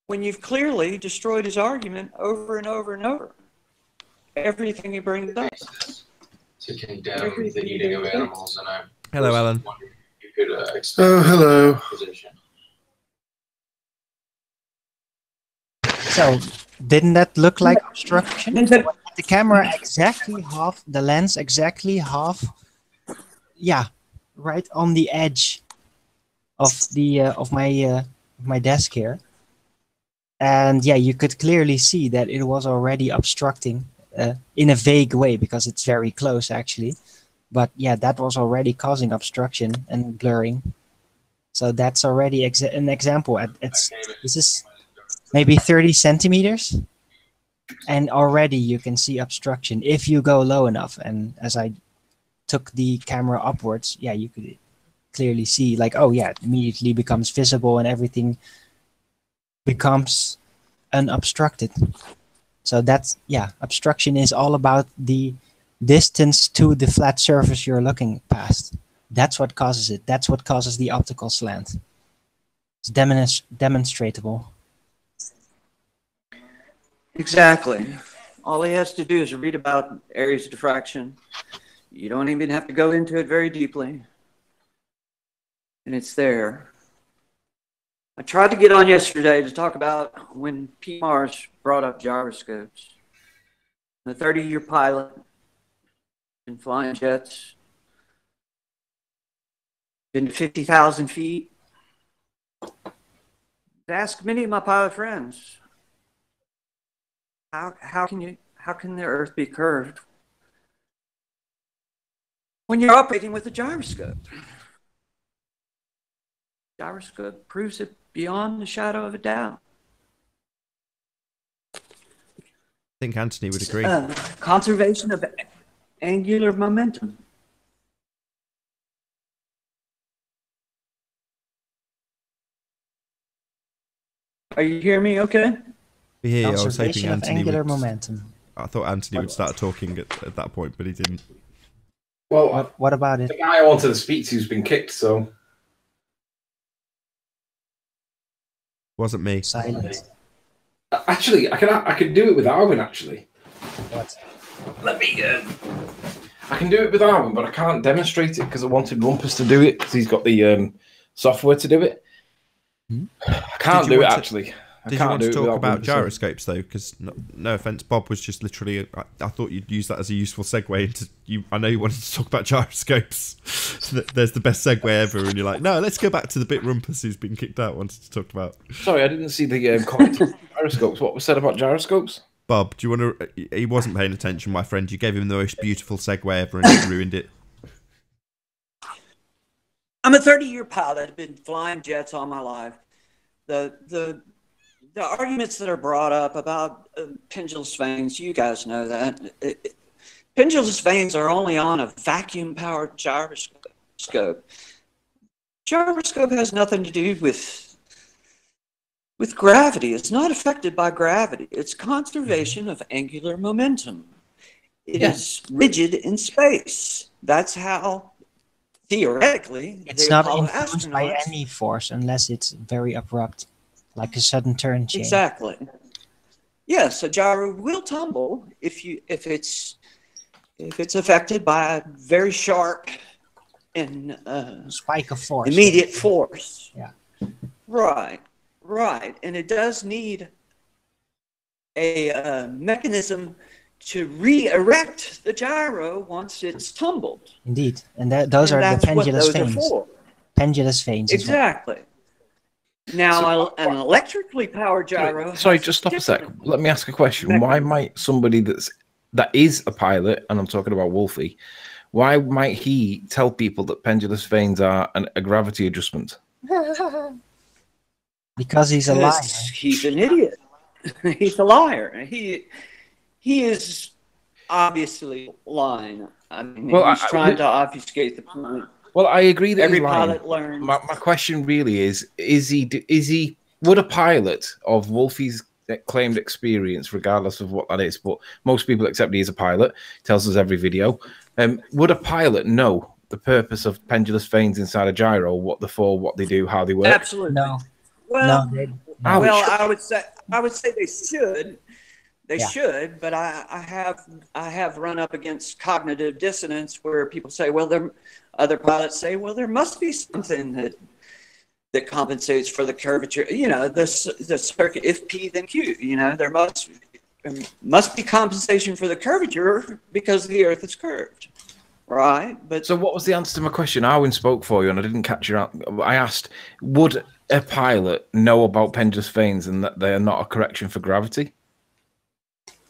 when you've clearly destroyed his argument over and over and over. Everything he brings up. To condemn the eating of animals, and I. Hello, Alan. You could hello. Position. So, didn't that look like obstruction? The camera exactly half, the lens exactly half. Yeah, right on the edge of the of my desk here. And yeah, you could clearly see that it was already obstructing in a vague way, because it's very close actually. But yeah, that was already causing obstruction and blurring. So that's already an example. This is maybe 30 centimeters. And already you can see obstruction if you go low enough. And as I took the camera upwards, yeah, you could clearly see, like, oh yeah, it immediately becomes visible and everything becomes unobstructed. So that's, yeah, obstruction is all about the distance to the flat surface you're looking past. That's what causes it. That's what causes the optical slant. It's demonstrable. Exactly. All he has to do is read about areas of diffraction. You don't even have to go into it very deeply. And it's there. I tried to get on yesterday to talk about when Pete Mars brought up gyroscopes. The 30-year pilot in flying jets, been to 50,000 feet. Ask many of my pilot friends, how can the Earth be curved when you're operating with a gyroscope? Gyroscope proves it beyond the shadow of a doubt. I think Anthony would agree. Conservation of angular momentum. Are you hearing me okay? We hear you. I was hoping Conservation of Anthony angular would. momentum. I thought Anthony would start talking at that point, but he didn't. Well, What about it? the guy I wanted to speak to has been kicked, so. Wasn't me. Silence. Actually, I could do it with Arwen. Actually, What? let me. I can do it with Arwen, but I can't demonstrate it because I wanted Rumpus to do it because he's got the software to do it. I can't do it actually. Did you want to talk about gyroscopes though? Because no offense, Bob was just literally. I thought you'd use that as a useful segue into you. I know you wanted to talk about gyroscopes. So there's the best segue ever, and you're like, no, let's go back to the bit Rumpus who's been kicked out wanted to talk about. Sorry, I didn't see the comment on gyroscopes. What was said about gyroscopes? Bob, do you want to? He wasn't paying attention, my friend. You gave him the most beautiful segue ever, and he ruined it. I'm a 30-year pilot. I've been flying jets all my life. The arguments that are brought up about pendulous vanes, you guys know that. Pendulous vanes are only on a vacuum-powered gyroscope. Gyroscope has nothing to do with with gravity. It's not affected by gravity. It's conservation of angular momentum. It is rigid in space. That's how, theoretically, It's they not Apollo influenced by astronauts. any force unless it's very abrupt, like a sudden turn change. Exactly. Yes, a gyro will tumble if it's affected by a very sharp and spike of force. immediate force. Yeah. Right. And it does need a mechanism to re-erect the gyro once it's tumbled. Indeed, and those are the that's what pendulous those are vanes. for. Pendulous vanes. as well. Exactly. Now, an electrically powered gyro. Sorry, has just stop a sec. different Let me ask a question. Why might somebody that is a pilot, and I'm talking about Wolfie, why might he tell people that pendulous vanes are a gravity adjustment? Because he's a liar. Because he's an idiot. He's a liar. He is obviously lying. I mean, he's trying to obfuscate the point. Well, I agree that every he's lying. pilot learns. My question really is he would a pilot of Wolfie's claimed experience, regardless of what that is, but most people accept he is a pilot, tells us every video. Would a pilot know the purpose of pendulous vanes inside a gyro, what they're for, what they do, how they work? Absolutely. No. Well, no, I would say they should. They should, but I have run up against cognitive dissonance where people say, well, other pilots say, well, there must be something that compensates for the curvature. You know, the circuit, if P then Q. You know, there must be compensation for the curvature because the Earth is curved, right? But so, what was the answer to my question? Arwen spoke for you, and I didn't catch your answer. I asked, would a pilot know about pendulous vanes and that they are not a correction for gravity?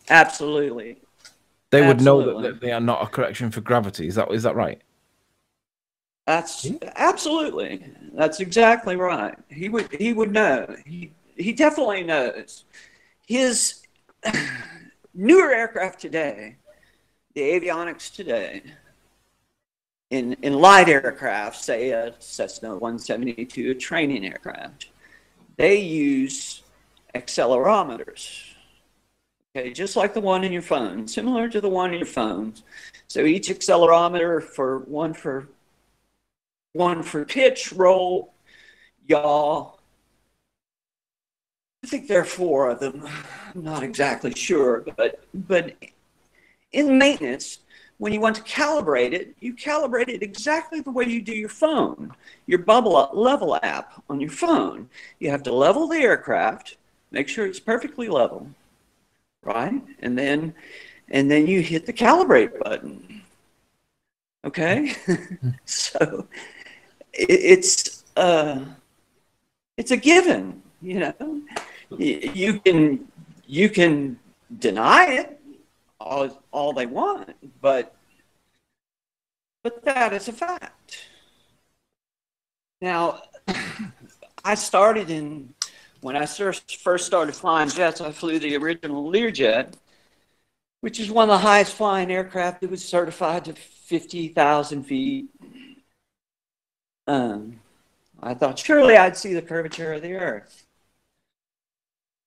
Absolutely. They would know that they are not a correction for gravity. Is that right? That's absolutely. That's exactly right. He would know. He definitely knows. His newer aircraft today, the avionics today, in light aircraft, say a Cessna 172, a training aircraft, they use accelerometers. Okay, just like the one in your phone, similar to the one in your phone. So each accelerometer one for pitch, roll, yaw. I think there are 4 of them. I'm not exactly sure, but in maintenance, when you want to calibrate it, you calibrate it exactly the way you do your phone, your bubble level app on your phone. You have to level the aircraft, make sure it's perfectly level, right? And then you hit the calibrate button. Okay, so it's a given. You know, you can deny it all they want, but that is a fact. Now, when I first started flying jets, I flew the original Learjet, which is one of the highest flying aircraft that was certified to 50,000 feet. I thought surely I'd see the curvature of the Earth.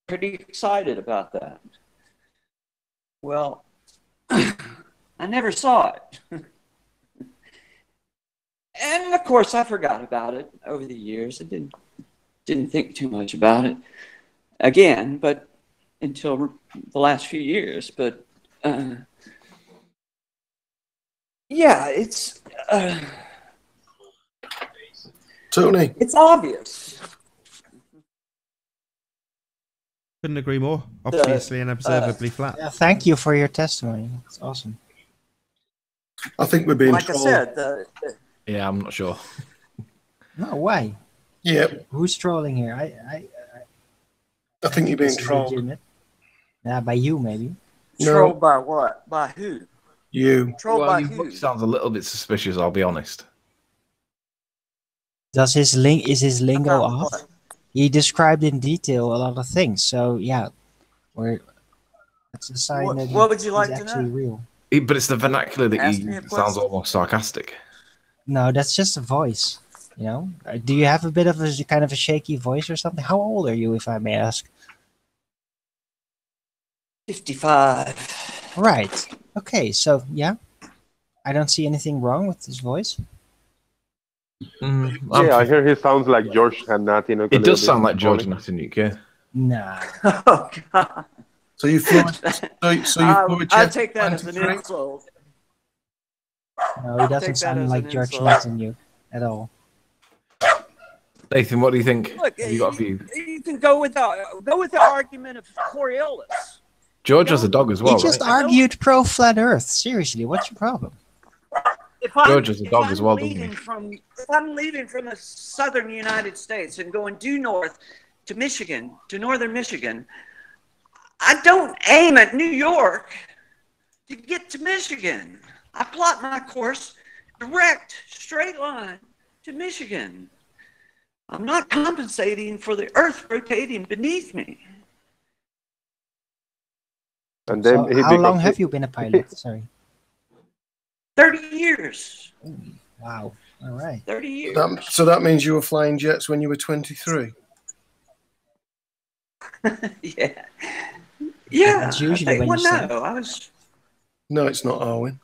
Pretty excited about that. Well, I never saw it. And of course, I forgot about it over the years. I didn't think too much about it again, but until the last few years. But yeah, it's Tony. It's obvious. Couldn't agree more. Obviously and observably flat. Yeah, thank you for your testimony. It's awesome. I think we're being like trolled. I said. Yeah, I'm not sure. No, why? Yeah. Who's trolling here? I think you're being this is trolled. legitimate. Yeah, by you maybe. No. Trolled by what? By who? You. Trolled by your who? voice sounds a little bit suspicious, I'll be honest. Is his lingo About off? what? He described in detail a lot of things. So yeah, that's a sign that What would you like he's to actually know? real. But it's the vernacular that Ask he me a sounds question. almost sarcastic. No, that's just a voice. You know, do you have a bit of a kind of a shaky voice or something? How old are you, if I may ask? 55. Right. Okay. So yeah, I don't see anything wrong with his voice. Yeah, I hear he sounds like George Natinuk. It does sound like George Natinuk, yeah. Nah. Oh, God. So you flew. So you flew a I'll jet take that as an 23? insult. No, he doesn't Take that sound as like an George insult. Nathan at all. Nathan, what do you think? Look, Have you got a view? you can go with the argument of Coriolis. George has a dog as well, He just right? argued pro flat Earth. Seriously, what's your problem? If I'm, George has a dog if as I'm well, doesn't leaving he? from if I'm leaving from the southern United States and going due north to Michigan, to northern Michigan, I don't aim at New York to get to Michigan. I plot my course direct, straight line to Michigan. I'm not compensating for the Earth rotating beneath me. And So then how long have you been a pilot? Sorry. 30 years. Wow. All right. 30 years. So that means you were flying jets when you were 23. Yeah. Yeah. That's usually when you say. no, I was No, it's not, Arwen.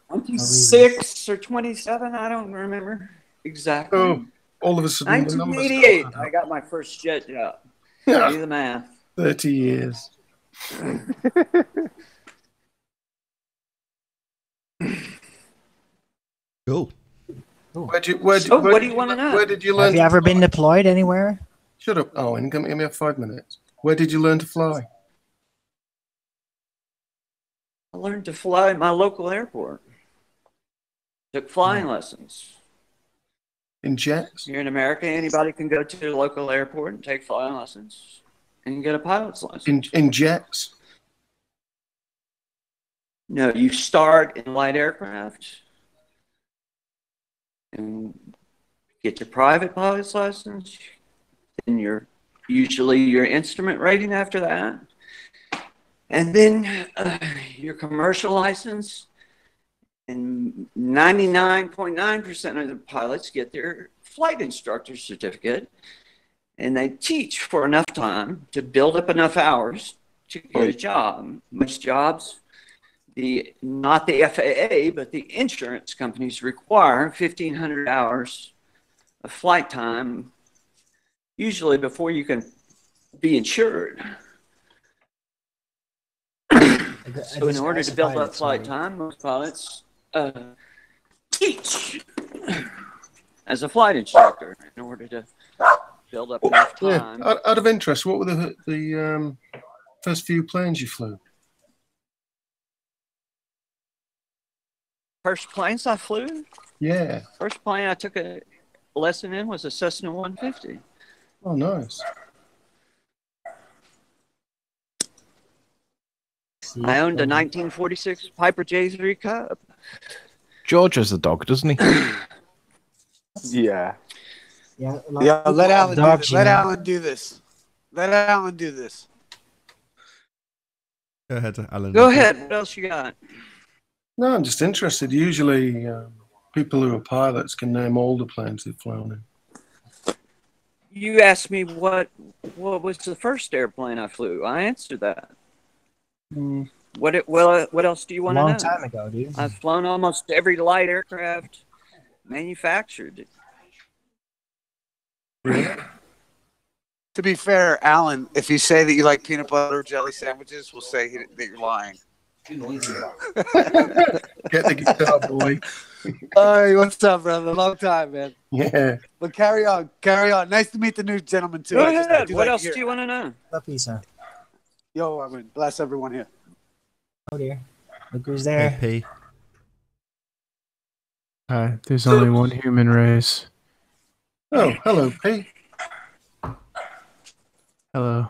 26 or 27. I don't remember exactly. Oh, all of a sudden the numbers. 1988. I got my first jet job. Yeah. Do the math. 30 years. Cool. Where do you know? Where did you learn? Have you ever been deployed anywhere? Shut up, Owen. Give me 5 minutes. Where did you learn to fly? I learned to fly at my local airport. Took flying lessons. In jets? Here in America, anybody can go to the local airport and take flying lessons and get a pilot's license. In jets? No, you start in light aircraft and get your private pilot's license. Then usually your instrument rating after that. And then your commercial license. And 99.9% of the pilots get their flight instructor certificate. And they teach for enough time to build up enough hours to get a job. Most jobs, not the FAA, but the insurance companies require 1,500 hours of flight time, usually before you can be insured. So in order to build up flight time, most pilots teach as a flight instructor in order to build up enough time. Yeah. Out of interest, what were the first few planes you flew? First planes I flew? Yeah. First plane I took a lesson in was a Cessna 150. Oh, nice. I owned a 1946 Piper J3 Cub. George has a dog, doesn't he? Yeah. Yeah. Let Alan do Dog, this. you Let know. Alan do this. Let Alan do this. Go ahead, Alan. Go ahead. What else you got? No, I'm just interested. Usually, people who are pilots can name all the planes they've flown in. You asked me what was the first airplane I flew. I answered that. What else do you want to know? Long time ago, dude. I've flown almost every light aircraft manufactured. To be fair, Alan, if you say that you like peanut butter or jelly sandwiches, we'll say that you're lying. Get the guitar, boy. Hey, what's up, brother? Long time, man. Yeah. But carry on. Nice to meet the new gentleman, too. Go I ahead. do What like else to hear- do you want to know? Pizza. Yo, I mean, bless everyone here. Oh dear. Look who's there. Hey, P. Hi, there's only one human race. Oh, hello, P. Hello.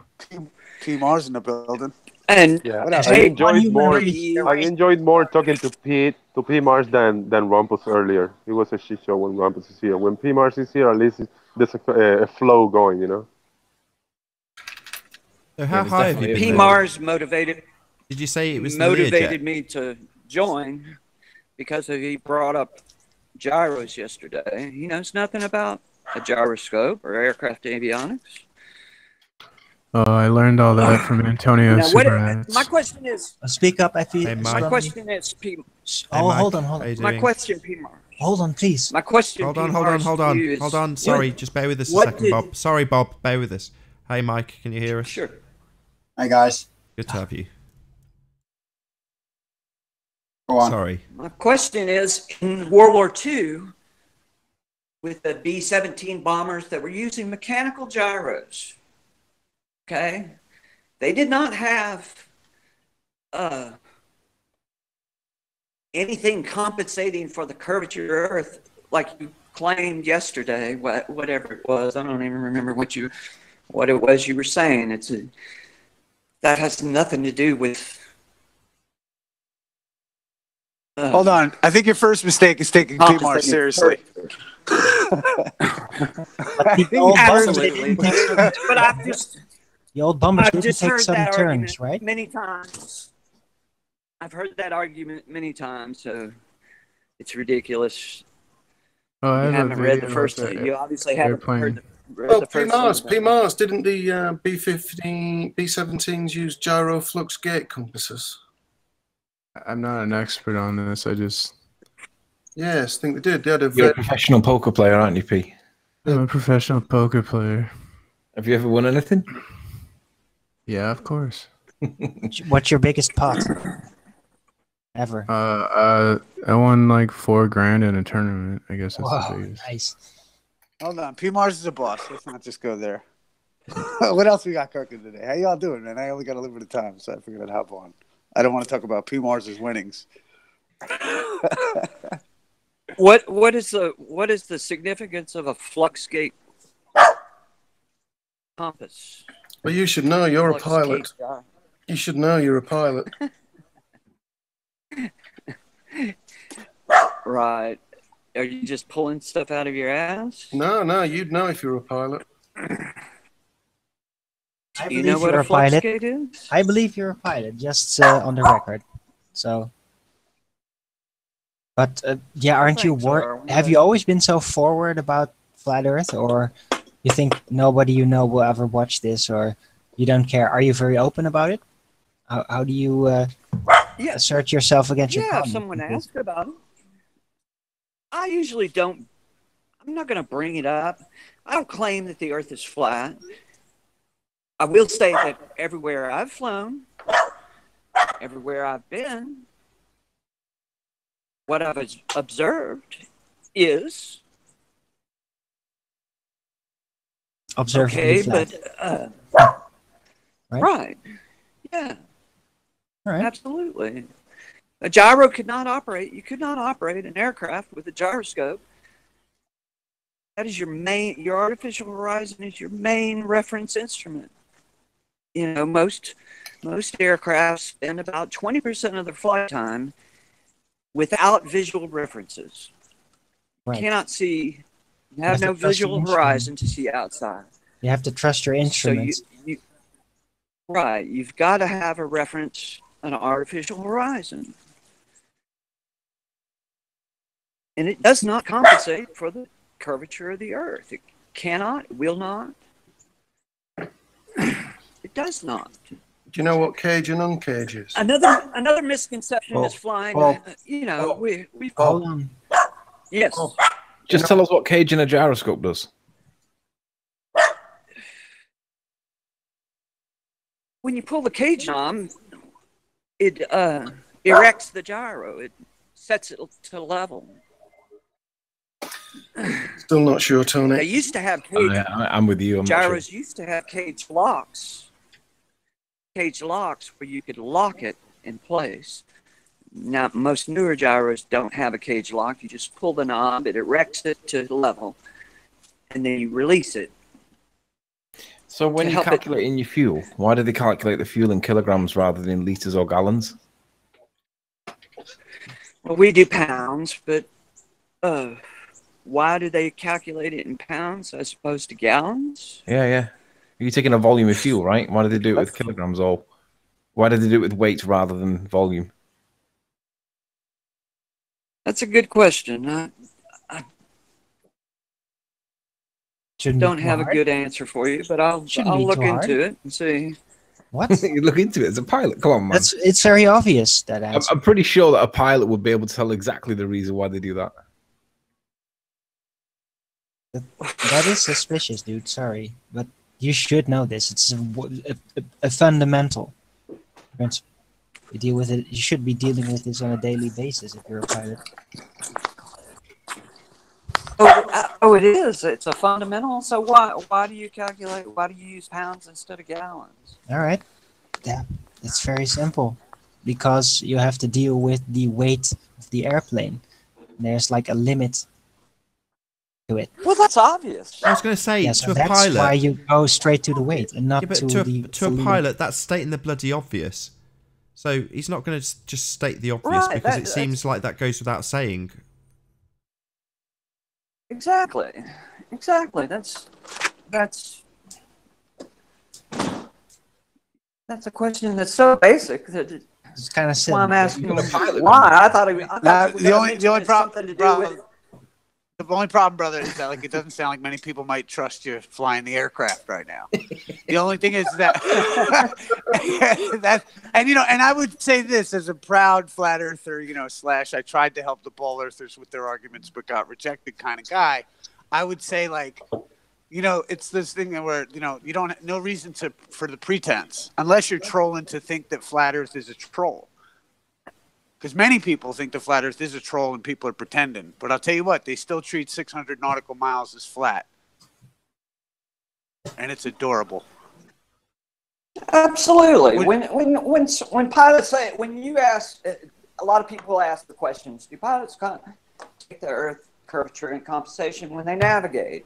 Team Mars in the building. And Yeah, What else? I enjoyed human more. I enjoyed more talking to P Mars than Rumpus earlier. It was a shit show when Rumpus is here. When P Mars is here, at least there's a flow going, you know. So how high have you been? P. Mars motivated. Did you say it was motivated the Learjet? me to join because he brought up gyros yesterday. He knows nothing about a gyroscope or aircraft avionics. Oh, I learned all that from Antonio Now, Superhats. my question is. Speak up, if you. Hey, My Mike. question is, P. Oh, Mike, hold on. how you My doing? question, P. Mars. Hold on, please. My question. Hold on, P. hold on, Mars, hold to on, you is, hold on. Sorry, just bear with us a second, Bob. Sorry, Bob, bear with us. Hey, Mike, can you hear us? Sure. Hi, guys. Good to have you. Go on. Sorry. My question is, in World War II, with the B-17 bombers that were using mechanical gyros, okay, they did not have anything compensating for the curvature of the Earth like you claimed yesterday, whatever it was. I don't even remember what it was you were saying. That has nothing to do with. Hold on. I think your first mistake is taking PMAR seriously. Absolutely. But I've just. The old bombers I've did just take heard some that turns, argument right? many times. I've heard that argument many times, so it's ridiculous. Oh, I You have a haven't read the video first. of the You obviously haven't heard read Well, the first. PMARS, didn't the B-17s use gyroflux gate compasses? I'm not an expert on this. I just. Yes, I think they did. They had a You're a professional poker player, aren't you, P? I'm a professional poker player. Have you ever won anything? Yeah, of course. What's your biggest pot ever? I won like $4,000 in a tournament. I guess that's Whoa, the biggest. nice. Hold on. PMARS is a boss. Let's not just go there. What else we got cooking today? How y'all doing, man? I only got a little bit of time, so I figured I'd hop on. I don't want to talk about PMARS' winnings. What is the significance of a flux gate compass? Well, you should know. You're a Flux pilot. gate gyro. You should know. You're a pilot. Right. Are you just pulling stuff out of your ass? No, you'd know if you're a pilot. I Do you believe know what you're a flux pilot. gate is? I believe you're a pilot, just on the record. So, but yeah, aren't you worried? Have you always been so forward about flat Earth, or you think nobody you know will ever watch this, or you don't care? Are you very open about it? How do you assert yourself against your Yeah, if partner? someone asks about it. I usually don't. I'm not going to bring it up. I don't claim that the Earth is flat. I will say that everywhere I've flown, everywhere I've been, what I've observed is Observe okay, flat. but Right? right, yeah, Right. absolutely. A gyro could not operate. You could not operate an aircraft with a gyroscope. That is your artificial horizon is your main reference instrument. You know, most aircraft spend about 20% of their flight time without visual references. Right. You cannot see. You You have have to no trust the visual instrument. horizon to see outside. You have to trust your instruments. Right. You've got to have a reference, an artificial horizon. And it does not compensate for the curvature of the Earth. It cannot, will not. It does not. Do you know what cage and uncage is? Another misconception is flying. We Hold on. Yes. Just tell us what cage and a gyroscope does. When you pull the cage on, it erects the gyro. It sets it to level. Still not sure, Tony. They used to have cage. I'm with you. I'm not sure. Gyros used to have cage locks. Cage locks where you could lock it in place. Now, most newer gyros don't have a cage lock. You just pull the knob, it erects it to level, and then you release it. So when you're calculating your fuel, why do they calculate the fuel in kilograms rather than in liters or gallons? Well, we do pounds, but why do they calculate it in pounds as opposed to gallons? Yeah. You're taking a volume of fuel, right? Why do they do it with kilograms, or why do they do it with weight rather than volume? That's a good question. Shouldn't be don't too have a hard. good answer for you, but I'll Shouldn't be look too hard. into it and see. What? You look into it as a pilot. Come on, man. It's very obvious, that answer. I'm pretty sure that a pilot would be able to tell exactly the reason why they do that. That is suspicious, dude. Sorry, but you should know this. It's a fundamental principle. You deal with it. You should be dealing with this on a daily basis if you're a pilot. Oh, it is. It's a fundamental. So why do you calculate? Why do you use pounds instead of gallons? All right. Yeah, it's very simple. Because you have to deal with the weight of the airplane. There's like a limit to it. Well, that's obvious. I was going to say, Yeah, to so a that's pilot... why you go straight to the weight and not Yeah, but to the... to a pilot, that's stating the bloody obvious. So he's not going to just state the obvious, Right, because it seems like that goes without saying. Exactly. That's a question that's so basic that it's kind of silly. why I'm asking why. I thought the only problem, something to do with. The only problem, brother, is that like it doesn't sound like many people might trust you flying the aircraft right now. The only thing is that and I would say this as a proud flat earther, slash I tried to help the ball earthers with their arguments but got rejected kind of guy. I would say like, it's this thing where you don't no reason for the pretense unless you're trolling to think that flat earth is a troll. Because many people think the flat earth is a troll and people are pretending. But I'll tell you what, they still treat 600 nautical miles as flat. And it's adorable. Absolutely. When pilots say, when you ask, a lot of people ask the questions, do pilots take the earth curvature and compensation when they navigate?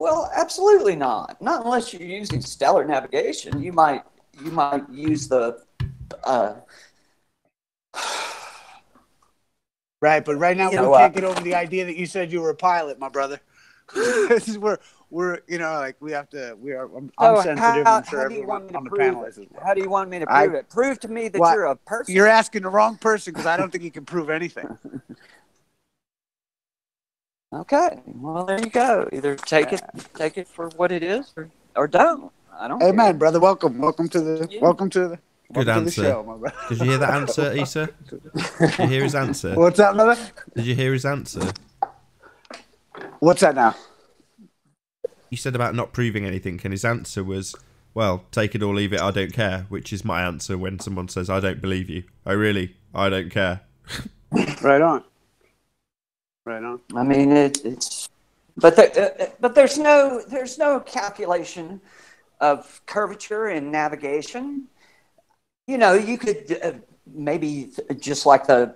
Well, absolutely not. Not unless you're using stellar navigation. You might use the... Right, but right now we can't get over the idea that you said you were a pilot, my brother. This is where we're we have to. I'm sensitive. I'm sure everyone on the panel is as well. How do you want me to prove it? Prove to me that you're a person. You're asking the wrong person because I don't think you can prove anything. Okay, well there you go. Either take it for what it is, or don't. I don't. Amen, care. brother. Welcome to the. Good answer. Show, my brother. Did you hear that answer, Issa? Did you hear his answer? What's that, brother? Did you hear his answer? What's that now? He said about not proving anything, and his answer was, well, take it or leave it, I don't care, which is my answer when someone says, I don't believe you. I don't care. Right on. Right on. I mean, but there's no calculation of curvature in navigation. You could maybe just like the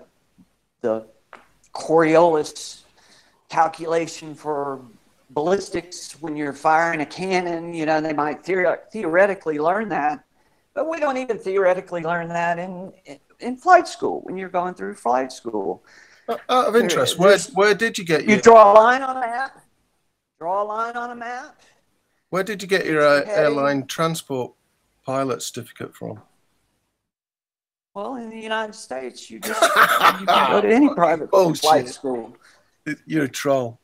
Coriolis calculation for ballistics when you're firing a cannon. They might theoretically learn that, but we don't even theoretically learn that in flight school when you're going through flight school. Out of interest, where did you get your... You draw a line on a map. Draw a line on a map. Where did you get your airline transport pilot certificate from? Well, in the United States, you can go to any private flight school. You're a troll.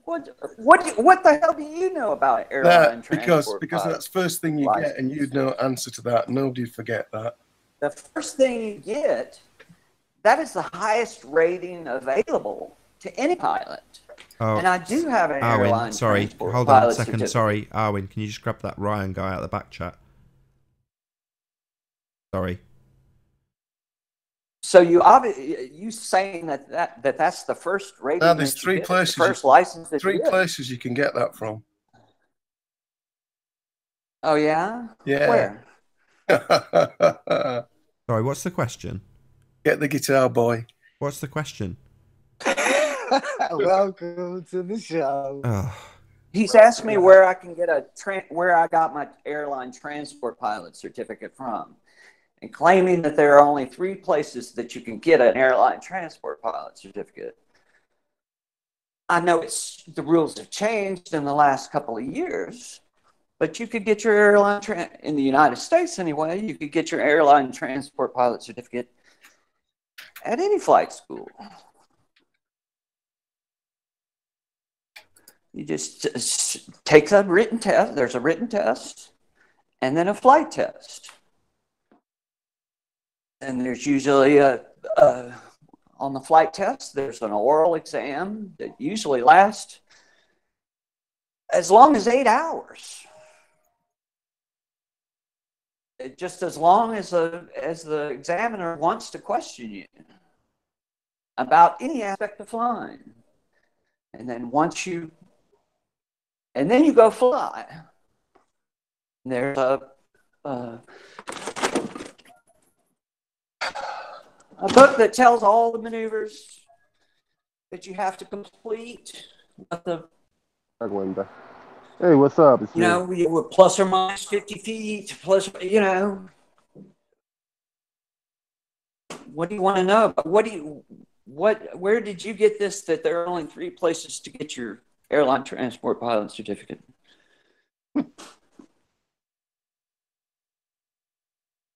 What the hell do you know about airline transport? Because that's the first thing you get, and you'd know answer to that. Nobody'd forget that. The first thing you get, that is the highest rating available to any pilot. Oh, and I do have an Arwin, airline sorry, transport hold on a pilot second. certificate. Sorry, Arwin, can you just grab that Ryan guy out of the back chat? Sorry. So you saying that's the first rating? No, there's three places. First license. Three places you can get that from. Oh yeah. Yeah. Where? Sorry, what's the question? Get the guitar boy. What's the question? Welcome to the show. Oh. He's asked me where I can get where I got my airline transport pilot certificate from, and claiming that there are only 3 places that you can get an airline transport pilot certificate. I know the rules have changed in the last couple of years, but you could get your airline in the United States anyway. You could get your airline transport pilot certificate at any flight school. You just take the written test. There's a written test and then a flight test. And there's usually on the flight test, there's an oral exam that usually lasts as long as 8 hours. Just as long as the examiner wants to question you about any aspect of flying. And then then you go fly. There's a book that tells all the maneuvers that you have to complete. Hey, what's up? It's You know, we were plus or minus 50 feet, plus, you know. What do you want to know? Where did you get this, that there are only 3 places to get your airline transport pilot certificate?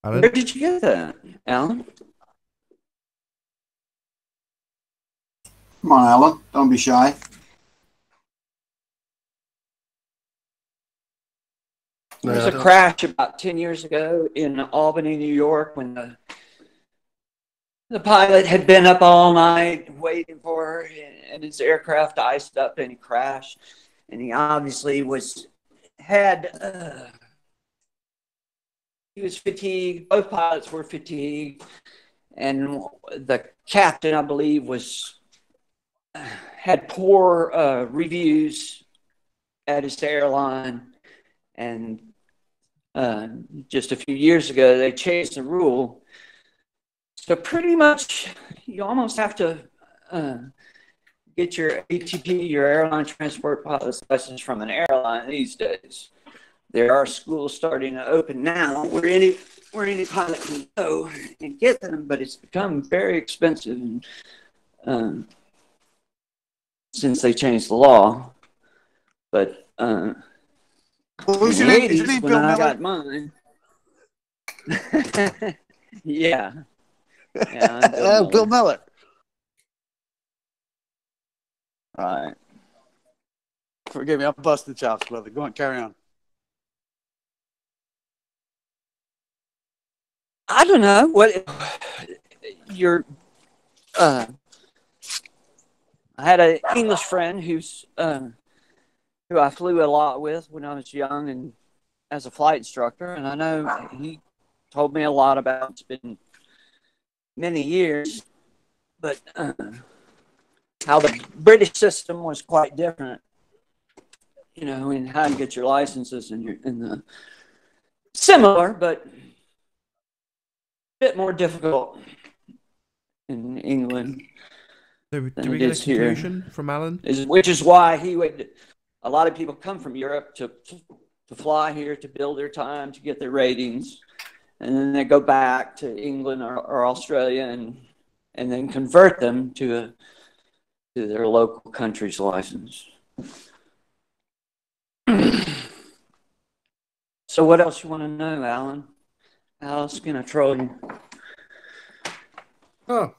Alan? Where did you get that, Alan? Come on, Alan. Don't be shy. There was a crash about 10 years ago in Albany, New York, when the pilot had been up all night waiting for her, and his aircraft iced up, and he crashed. And he obviously he was fatigued. Both pilots were fatigued, and the captain, I believe, had poor reviews at his airline. And just a few years ago, they changed the rule. So pretty much, you almost have to get your ATP, your airline transport pilot's license, from an airline these days. There are schools starting to open now where any pilot can go and get them, but it's become very expensive, and since they changed the law. But who's in your the name? Is your 80s, name when Bill I Miller? got mine, yeah. Yeah, I'm Bill Miller. Bill Miller. All right. Forgive me, I'm busting chops, brother. Go on, carry on. I don't know what your. I had an English friend who I flew a lot with when I was young and as a flight instructor, and I know he told me a lot about. It's been many years, but how the British system was quite different, you know, in how you get your licenses, and the similar, but a bit more difficult in England. So than do we it get a is here. conclusion from Alan? Which is why a lot of people come from Europe to fly here, to build their time, to get their ratings, and then they go back to England or Australia and then convert them to their local country's license. So what else you want to know, Alan? How else can I troll you? Oh.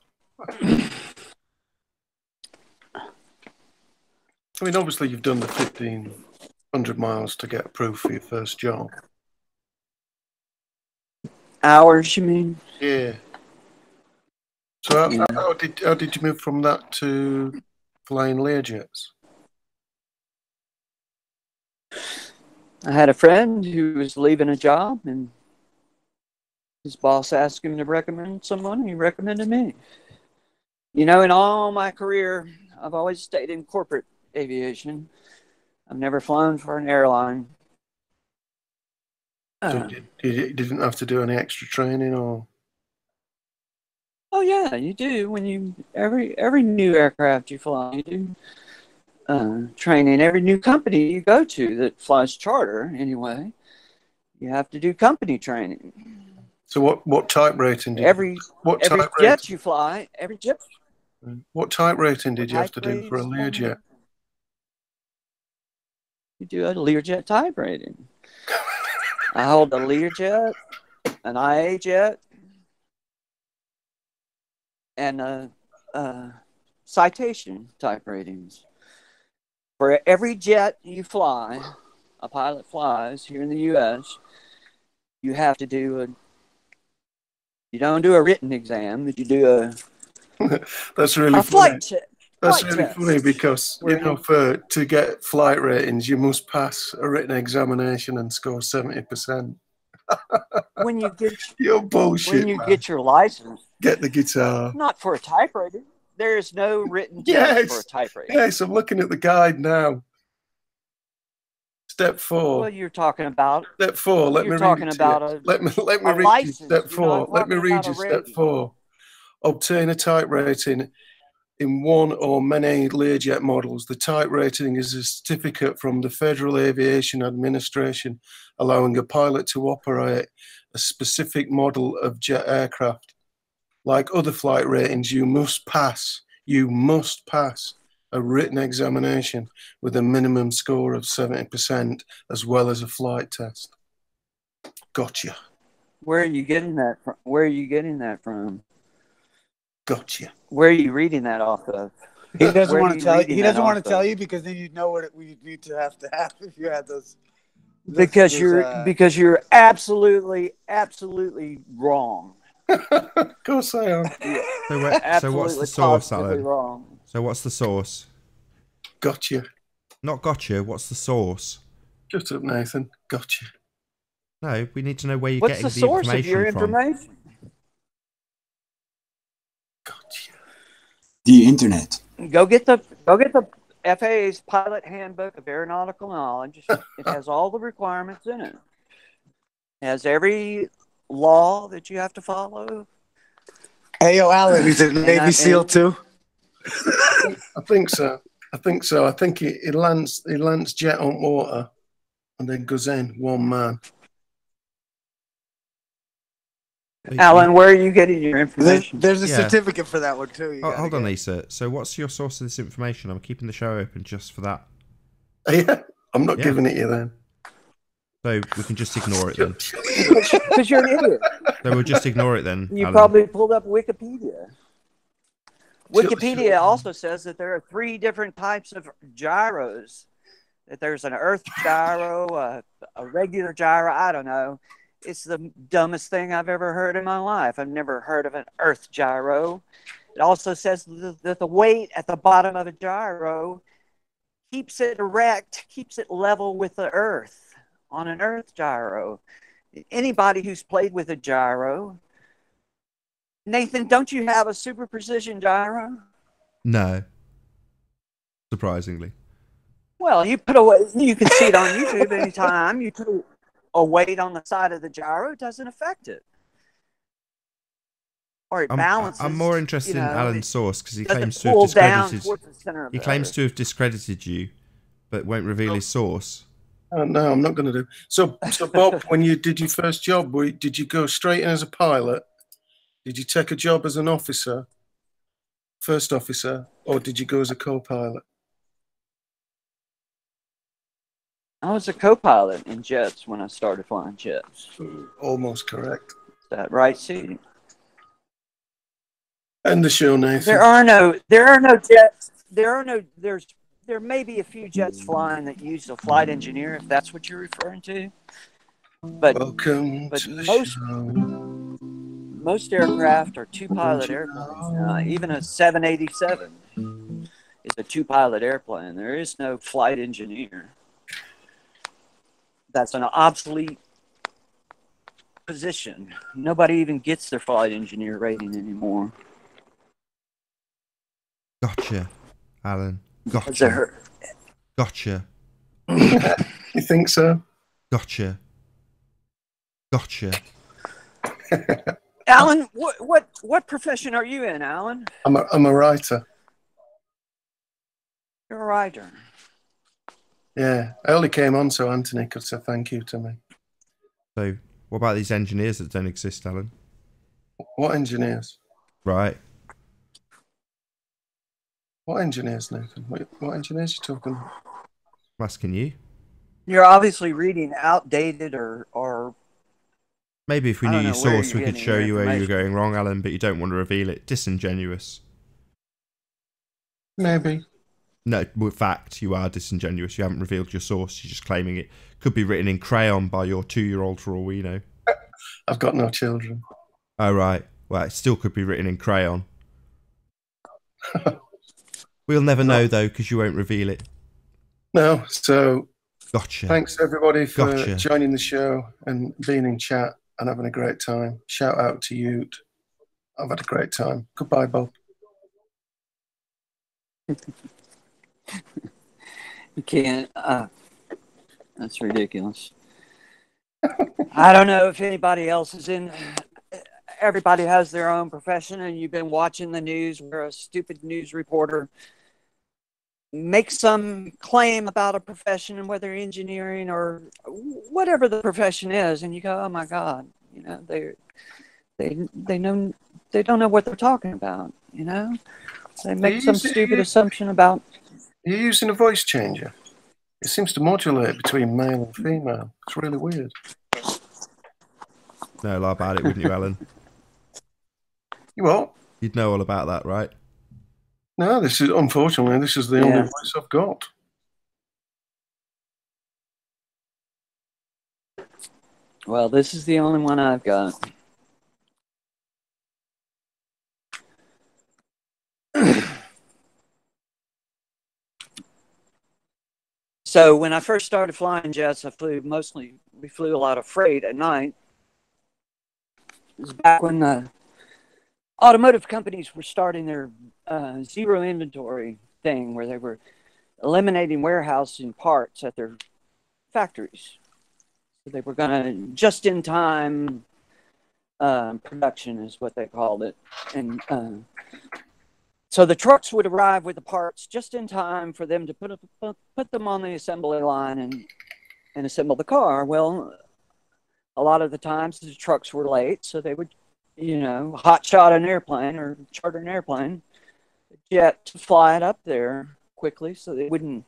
I mean, obviously you've done the 1,500 miles to get approved for your first job. Hours, you mean? Yeah. So how did you move from that to flying Learjets? I had a friend who was leaving a job, and his boss asked him to recommend someone. He recommended me. You know, in all my career, I've always stayed in corporate aviation. I've never flown for an airline. So you didn't have to do any extra training, or? Oh yeah, you do. When you every new aircraft you fly, you do training. Every new company you go to that flies charter, anyway, you have to do company training. So what type rating did every jet you fly, every jet. What type rating did you have to do for a Learjet? You do a Learjet type rating. I hold a Learjet, an IA jet, and a citation type ratings. For every jet you fly, a pilot flies here in the U.S., you have to do you don't do a written exam, but you do That's really a funny. flight test. That's really funny because, Where to get flight ratings, you must pass a written examination and score 70%. when you get You're bullshit, when you man. get your license, Get the guitar. not for a typewriter. There is no written test Yes. for a typewriter. Yes, I'm looking at the guide now. Step 4. Well, you're talking about. Step 4. Let me You're read talking it to about you. a. Let me a read you license. step You're 4. not Let me talking read about you a step rating. 4. Obtain a type rating in one or many Learjet models. The type rating is a certificate from the Federal Aviation Administration allowing a pilot to operate a specific model of jet aircraft. Like other flight ratings, you must pass a written examination with a minimum score of 70% as well as a flight test. Gotcha. Where are you getting that from? Where are you getting that from? Gotcha. Where are you reading that off of? He doesn't Where want are to you tell. reading He that doesn't want off to tell of? you because then you'd know what we need to have if you had those. Because you're absolutely wrong. Of course I am. So what's the source, Alan? Wrong. So what's the source? Gotcha. Not gotcha. What's the source? Shut up, Nathan. Gotcha. No, we need to know where you're What's getting the the source information of your from. information? Gotcha. The internet. Go get the FAA's Pilot Handbook of Aeronautical Knowledge. It has all the requirements in it. It has every law that you have to follow. Hey, yo, Alan, he's a Navy SEAL too. I think so. I think it lands jet on water and then goes in one man. Alan, where are you getting your information? There's a certificate for that one too. You Hold on, Lisa. So what's your source of this information? I'm keeping the show open just for that. Yeah, I'm not giving it you then. So we can just ignore it then. Because you're an idiot. So we'll just ignore it then. You Alan. probably pulled up Wikipedia. Wikipedia also says that there are 3 different types of gyros. That there's an earth gyro, a regular gyro. I don't know. It's the dumbest thing I've ever heard in my life. I've never heard of an earth gyro. It also says that the weight at the bottom of a gyro keeps it erect, keeps it level with the earth on an earth gyro. Anybody who's played with a gyro, Nathan, don't you have a super precision gyro? No. Surprisingly. Well, you can see it on YouTube anytime. You put a weight on the side of the gyro, it doesn't affect it. Or it balances. I'm more interested in Alan's source because he claims to have discredited. He claims to have discredited you, but won't reveal his source. Oh, no, I'm not going to do. So Bob, when you did your first job, did you go straight in as a pilot? Did you take a job as an officer, first officer, or did you go as a co-pilot? I was a co-pilot in jets when I started flying jets. Almost correct. Is that right, Sue? End the show, Nathan. There are no jets. There may be a few jets flying that use a flight engineer, if that's what you're referring to. But most aircraft are 2-pilot airplanes now. Even a 787 is a 2-pilot airplane. There is no flight engineer. That's an obsolete position. Nobody even gets their flight engineer rating anymore. Gotcha, Alan. Gotcha. Does it hurt? Gotcha. You think so? Gotcha. Gotcha. Alan, what profession are you in, Alan? I'm a writer. You're a writer. Yeah, I only came on so Anthony could say thank you to me. So, what about these engineers that don't exist, Alan? What engineers? Right. What engineers, Nathan? What engineers are you talking about? I'm asking you. You're obviously reading outdated or maybe if we knew your source, we could show you where you were going wrong, Alan, but you don't want to reveal it. Disingenuous. Maybe. No, with fact, you are disingenuous. You haven't revealed your source. You're just claiming it could be written in crayon by your 2-year-old for all we know. I've got no children. Oh, right. Well, it still could be written in crayon. We'll never know, though, because you won't reveal it. No, so gotcha. Thanks, everybody, for Gotcha. joining the show and being in chat and having a great time. Shout out to you. I've had a great time. Goodbye, Bob. You can't. That's ridiculous. I don't know if anybody else is in. Everybody has their own profession, and you've been watching the news where a stupid news reporter makes some claim about a profession, and whether engineering or whatever the profession is, and you go, "Oh my God!" You know, they know they don't know what they're talking about. You know, they make some stupid assumption about. You're using a voice changer. It seems to modulate between male and female. It's really weird. No lie about it, wouldn't you, Alan? You what? You'd know all about that, right? No, this is unfortunately this is the only voice I've got. Well, this is the only one I've got. So when I first started flying jets, we flew a lot of freight at night. It was back when the automotive companies were starting their zero inventory thing, where they were eliminating warehousing parts at their factories. So they were going to just-in-time production is what they called it. And so the trucks would arrive with the parts just in time for them to put them on the assembly line and assemble the car. Well, a lot of the times the trucks were late, so they would, hot shot an airplane or charter an airplane, jet to fly it up there quickly, so they wouldn't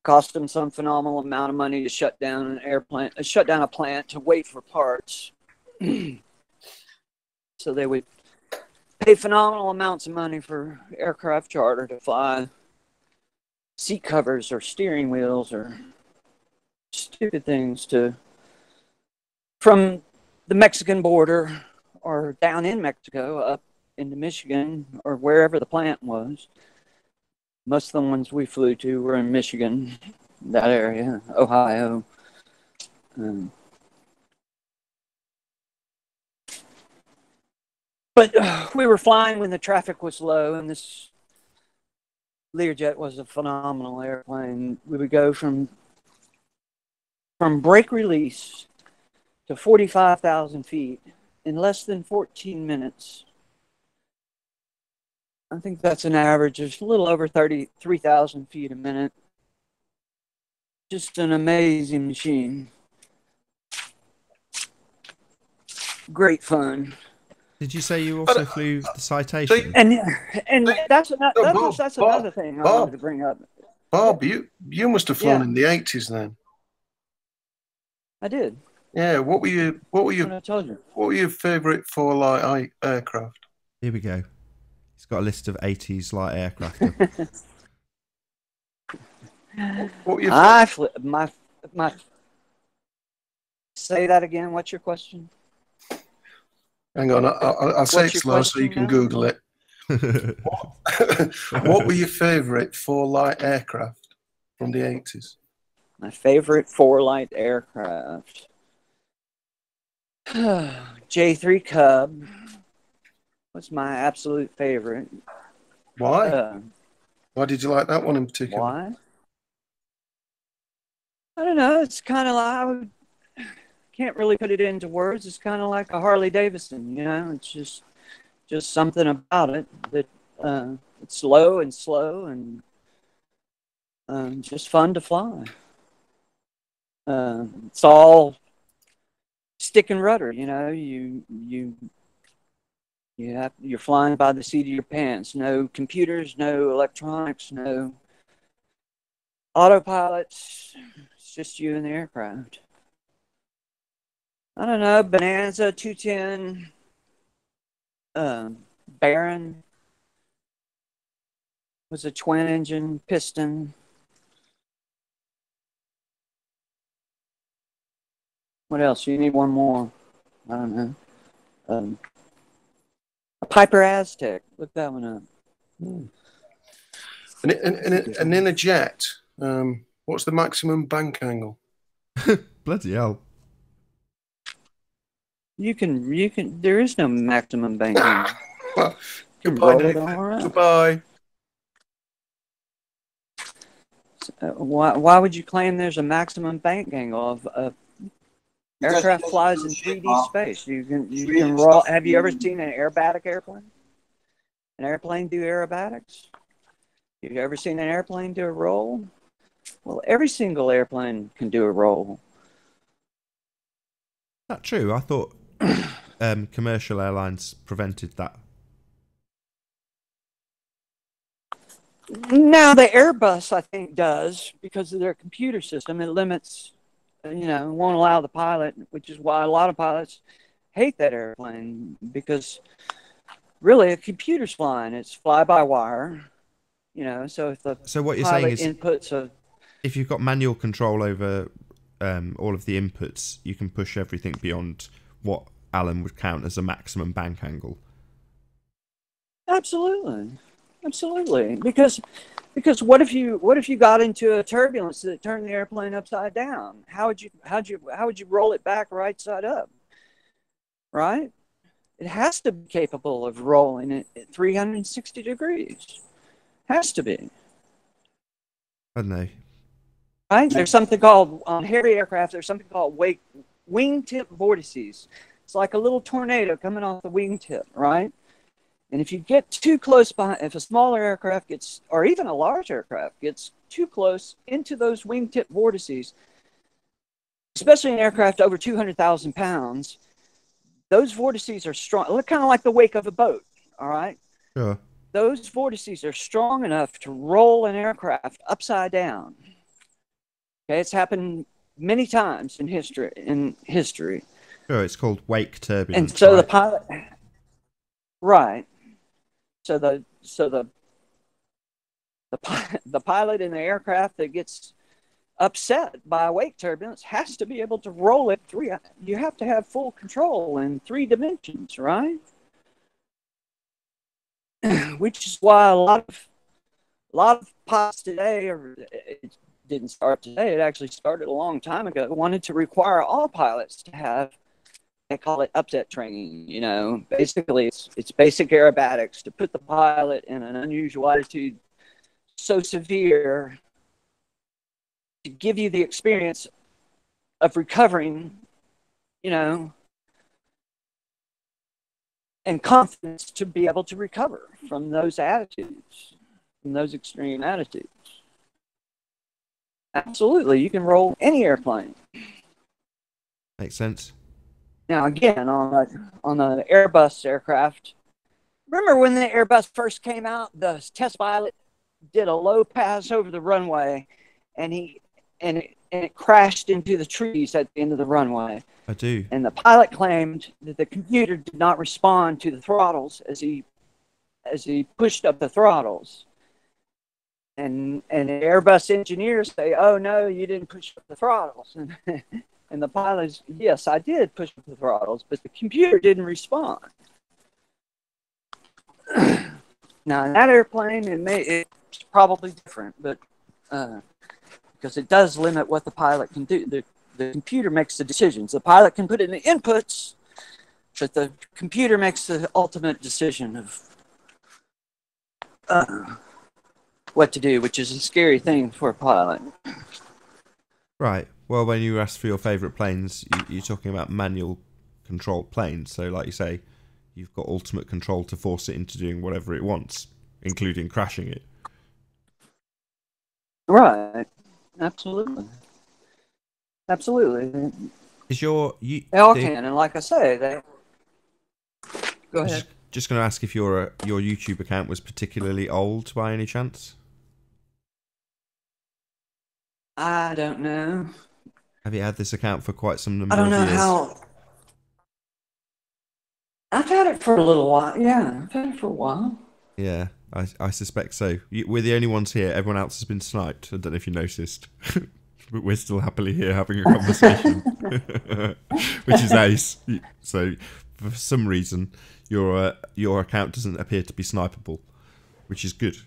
cost them some phenomenal amount of money to shut down a plant to wait for parts. So they would pay phenomenal amounts of money for aircraft charter to fly seat covers or steering wheels or stupid things from the Mexican border or down in Mexico up into Michigan or wherever the plant was. Most of the ones we flew to were in Michigan, that area, Ohio. But we were flying when the traffic was low, and this Learjet was a phenomenal airplane. We would go from brake release to 45,000 feet in less than 14 minutes. I think that's an average of a little over 33,000 feet a minute. Just an amazing machine. Great fun. Did you say you also flew the Citation? And that's another thing I wanted to bring up. Bob, you must have flown in the 80s then. I did. Yeah. What were your I told you. What were your favourite light aircraft? Here we go. He's got a list of 80s light aircraft. What were your my say that again. What's your question? Hang on, I'll say it slow so you can Google it. What were your favourite light aircraft from the 80s? My favourite light aircraft. J3 Cub was my absolute favourite. Why? Why did you like that one in particular? Why? I don't know. It's kind of like can't really put it into words. It's kind of like a Harley Davidson, It's just something about it that it's low and just fun to fly. It's all stick and rudder, you're flying by the seat of your pants. No computers, no electronics, no autopilots. It's just you and the aircraft. I don't know, Bonanza, 210, Baron was a twin engine piston. What else? You need one more. I don't know. A Piper Aztec. Look that one up. And in a jet, what's the maximum bank angle? Bloody hell. You can, there is no maximum bank angle. Well, You can goodbye, roll it Nathan. all around. Goodbye. Why would you claim there's a maximum bank angle of aircraft flies in 3D space? You can roll. Have you ever seen an aerobatic airplane? An airplane do aerobatics? Have you ever seen an airplane do a roll? Well, every single airplane can do a roll. That's true. I thought commercial airlines prevented that. Now the Airbus, I think, does because of their computer system. It limits, won't allow the pilot, which is why a lot of pilots hate that airplane because really a computer's flying. It's fly-by-wire, so if the So what you're pilot saying is inputs if you've got manual control over all of the inputs, you can push everything beyond what Alan would count as a maximum bank angle. Absolutely. Because what if you got into a turbulence that turned the airplane upside down? How would you roll it back right side up? Right? It has to be capable of rolling it at 360 degrees. Has to be. I don't know. Right? There's something called on heavy aircraft. There's something called wingtip vortices. It's like a little tornado coming off the wingtip, right? And if you get too close behind, if a smaller aircraft gets, or even a large aircraft gets too close into those wingtip vortices, especially an aircraft over 200,000 pounds, those vortices are strong. Look kind of like the wake of a boat, all right? Sure. Those vortices are strong enough to roll an aircraft upside down. Okay, it's happened many times in history. Sure, it's called wake turbulence. And so right? the pilot, right? So the pilot in the aircraft that gets upset by wake turbulence has to be able to roll it you have to have full control in 3 dimensions, right? Which is why a lot of pilots today, it didn't start today, it actually started a long time ago, wanted to require all pilots to have, they call it upset training, basically it's basic aerobatics to put the pilot in an unusual attitude so severe to give you the experience of recovering, and confidence to be able to recover from those attitudes, from those extreme attitudes. Absolutely, you can roll any airplane. Makes sense. Now, again, on the Airbus aircraft, remember when the Airbus first came out, the test pilot did a low pass over the runway, and it crashed into the trees at the end of the runway. I do. And the pilot claimed that the computer did not respond to the throttles as he pushed up the throttles. And Airbus engineers say, "Oh no, you didn't push up the throttles." And the pilot's, "Yes, I did push up the throttles, but the computer didn't respond." Now in that airplane, it's probably different, but because it does limit what the pilot can do. The computer makes the decisions. The pilot can put in the inputs, but the computer makes the ultimate decision of what to do, which is a scary thing for a pilot. Right. Well, when you asked for your favourite planes, you're talking about manual controlled planes. So, like you say, you've got ultimate control to force it into doing whatever it wants, including crashing it. Right. Absolutely. Absolutely. Is your they all can, and like I say, they go ahead. Just going to ask if your YouTube account was particularly old by any chance? I don't know. Have you had this account for quite some number I don't of know years? how. I've had it for a little while. Yeah, I've had it for a while. Yeah. I suspect so. We're the only ones here. Everyone else has been sniped. I don't know if you noticed. But we're still happily here having a conversation. Which is ace. So, for some reason, your account doesn't appear to be snipeable. Which is good.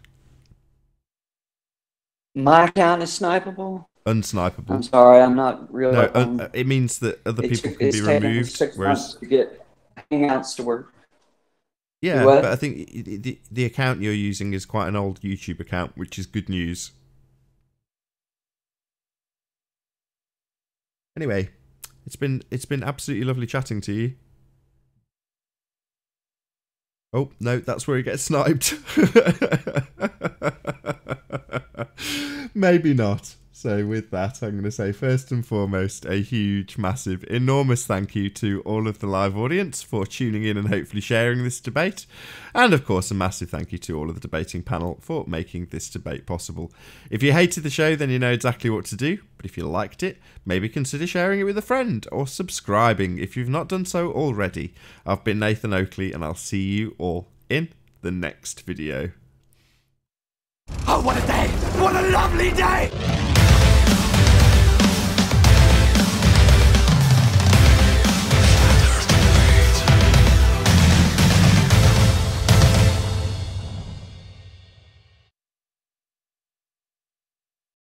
My account is snipeable? Unsnipeable. I'm sorry, I'm not really. No, it means that other people can be removed. 6 Whereas months to get Hangouts to work. yeah, What? but I think the account you're using is quite an old YouTube account, which is good news. Anyway, it's been absolutely lovely chatting to you. Oh no, that's where he gets sniped. Maybe not. So with that, I'm going to say first and foremost a huge, massive, enormous thank you to all of the live audience for tuning in and hopefully sharing this debate. And of course, a massive thank you to all of the debating panel for making this debate possible. If you hated the show, then you know exactly what to do. But if you liked it, maybe consider sharing it with a friend or subscribing if you've not done so already. I've been Nathan Oakley and I'll see you all in the next video. Oh, what a day! What a lovely day!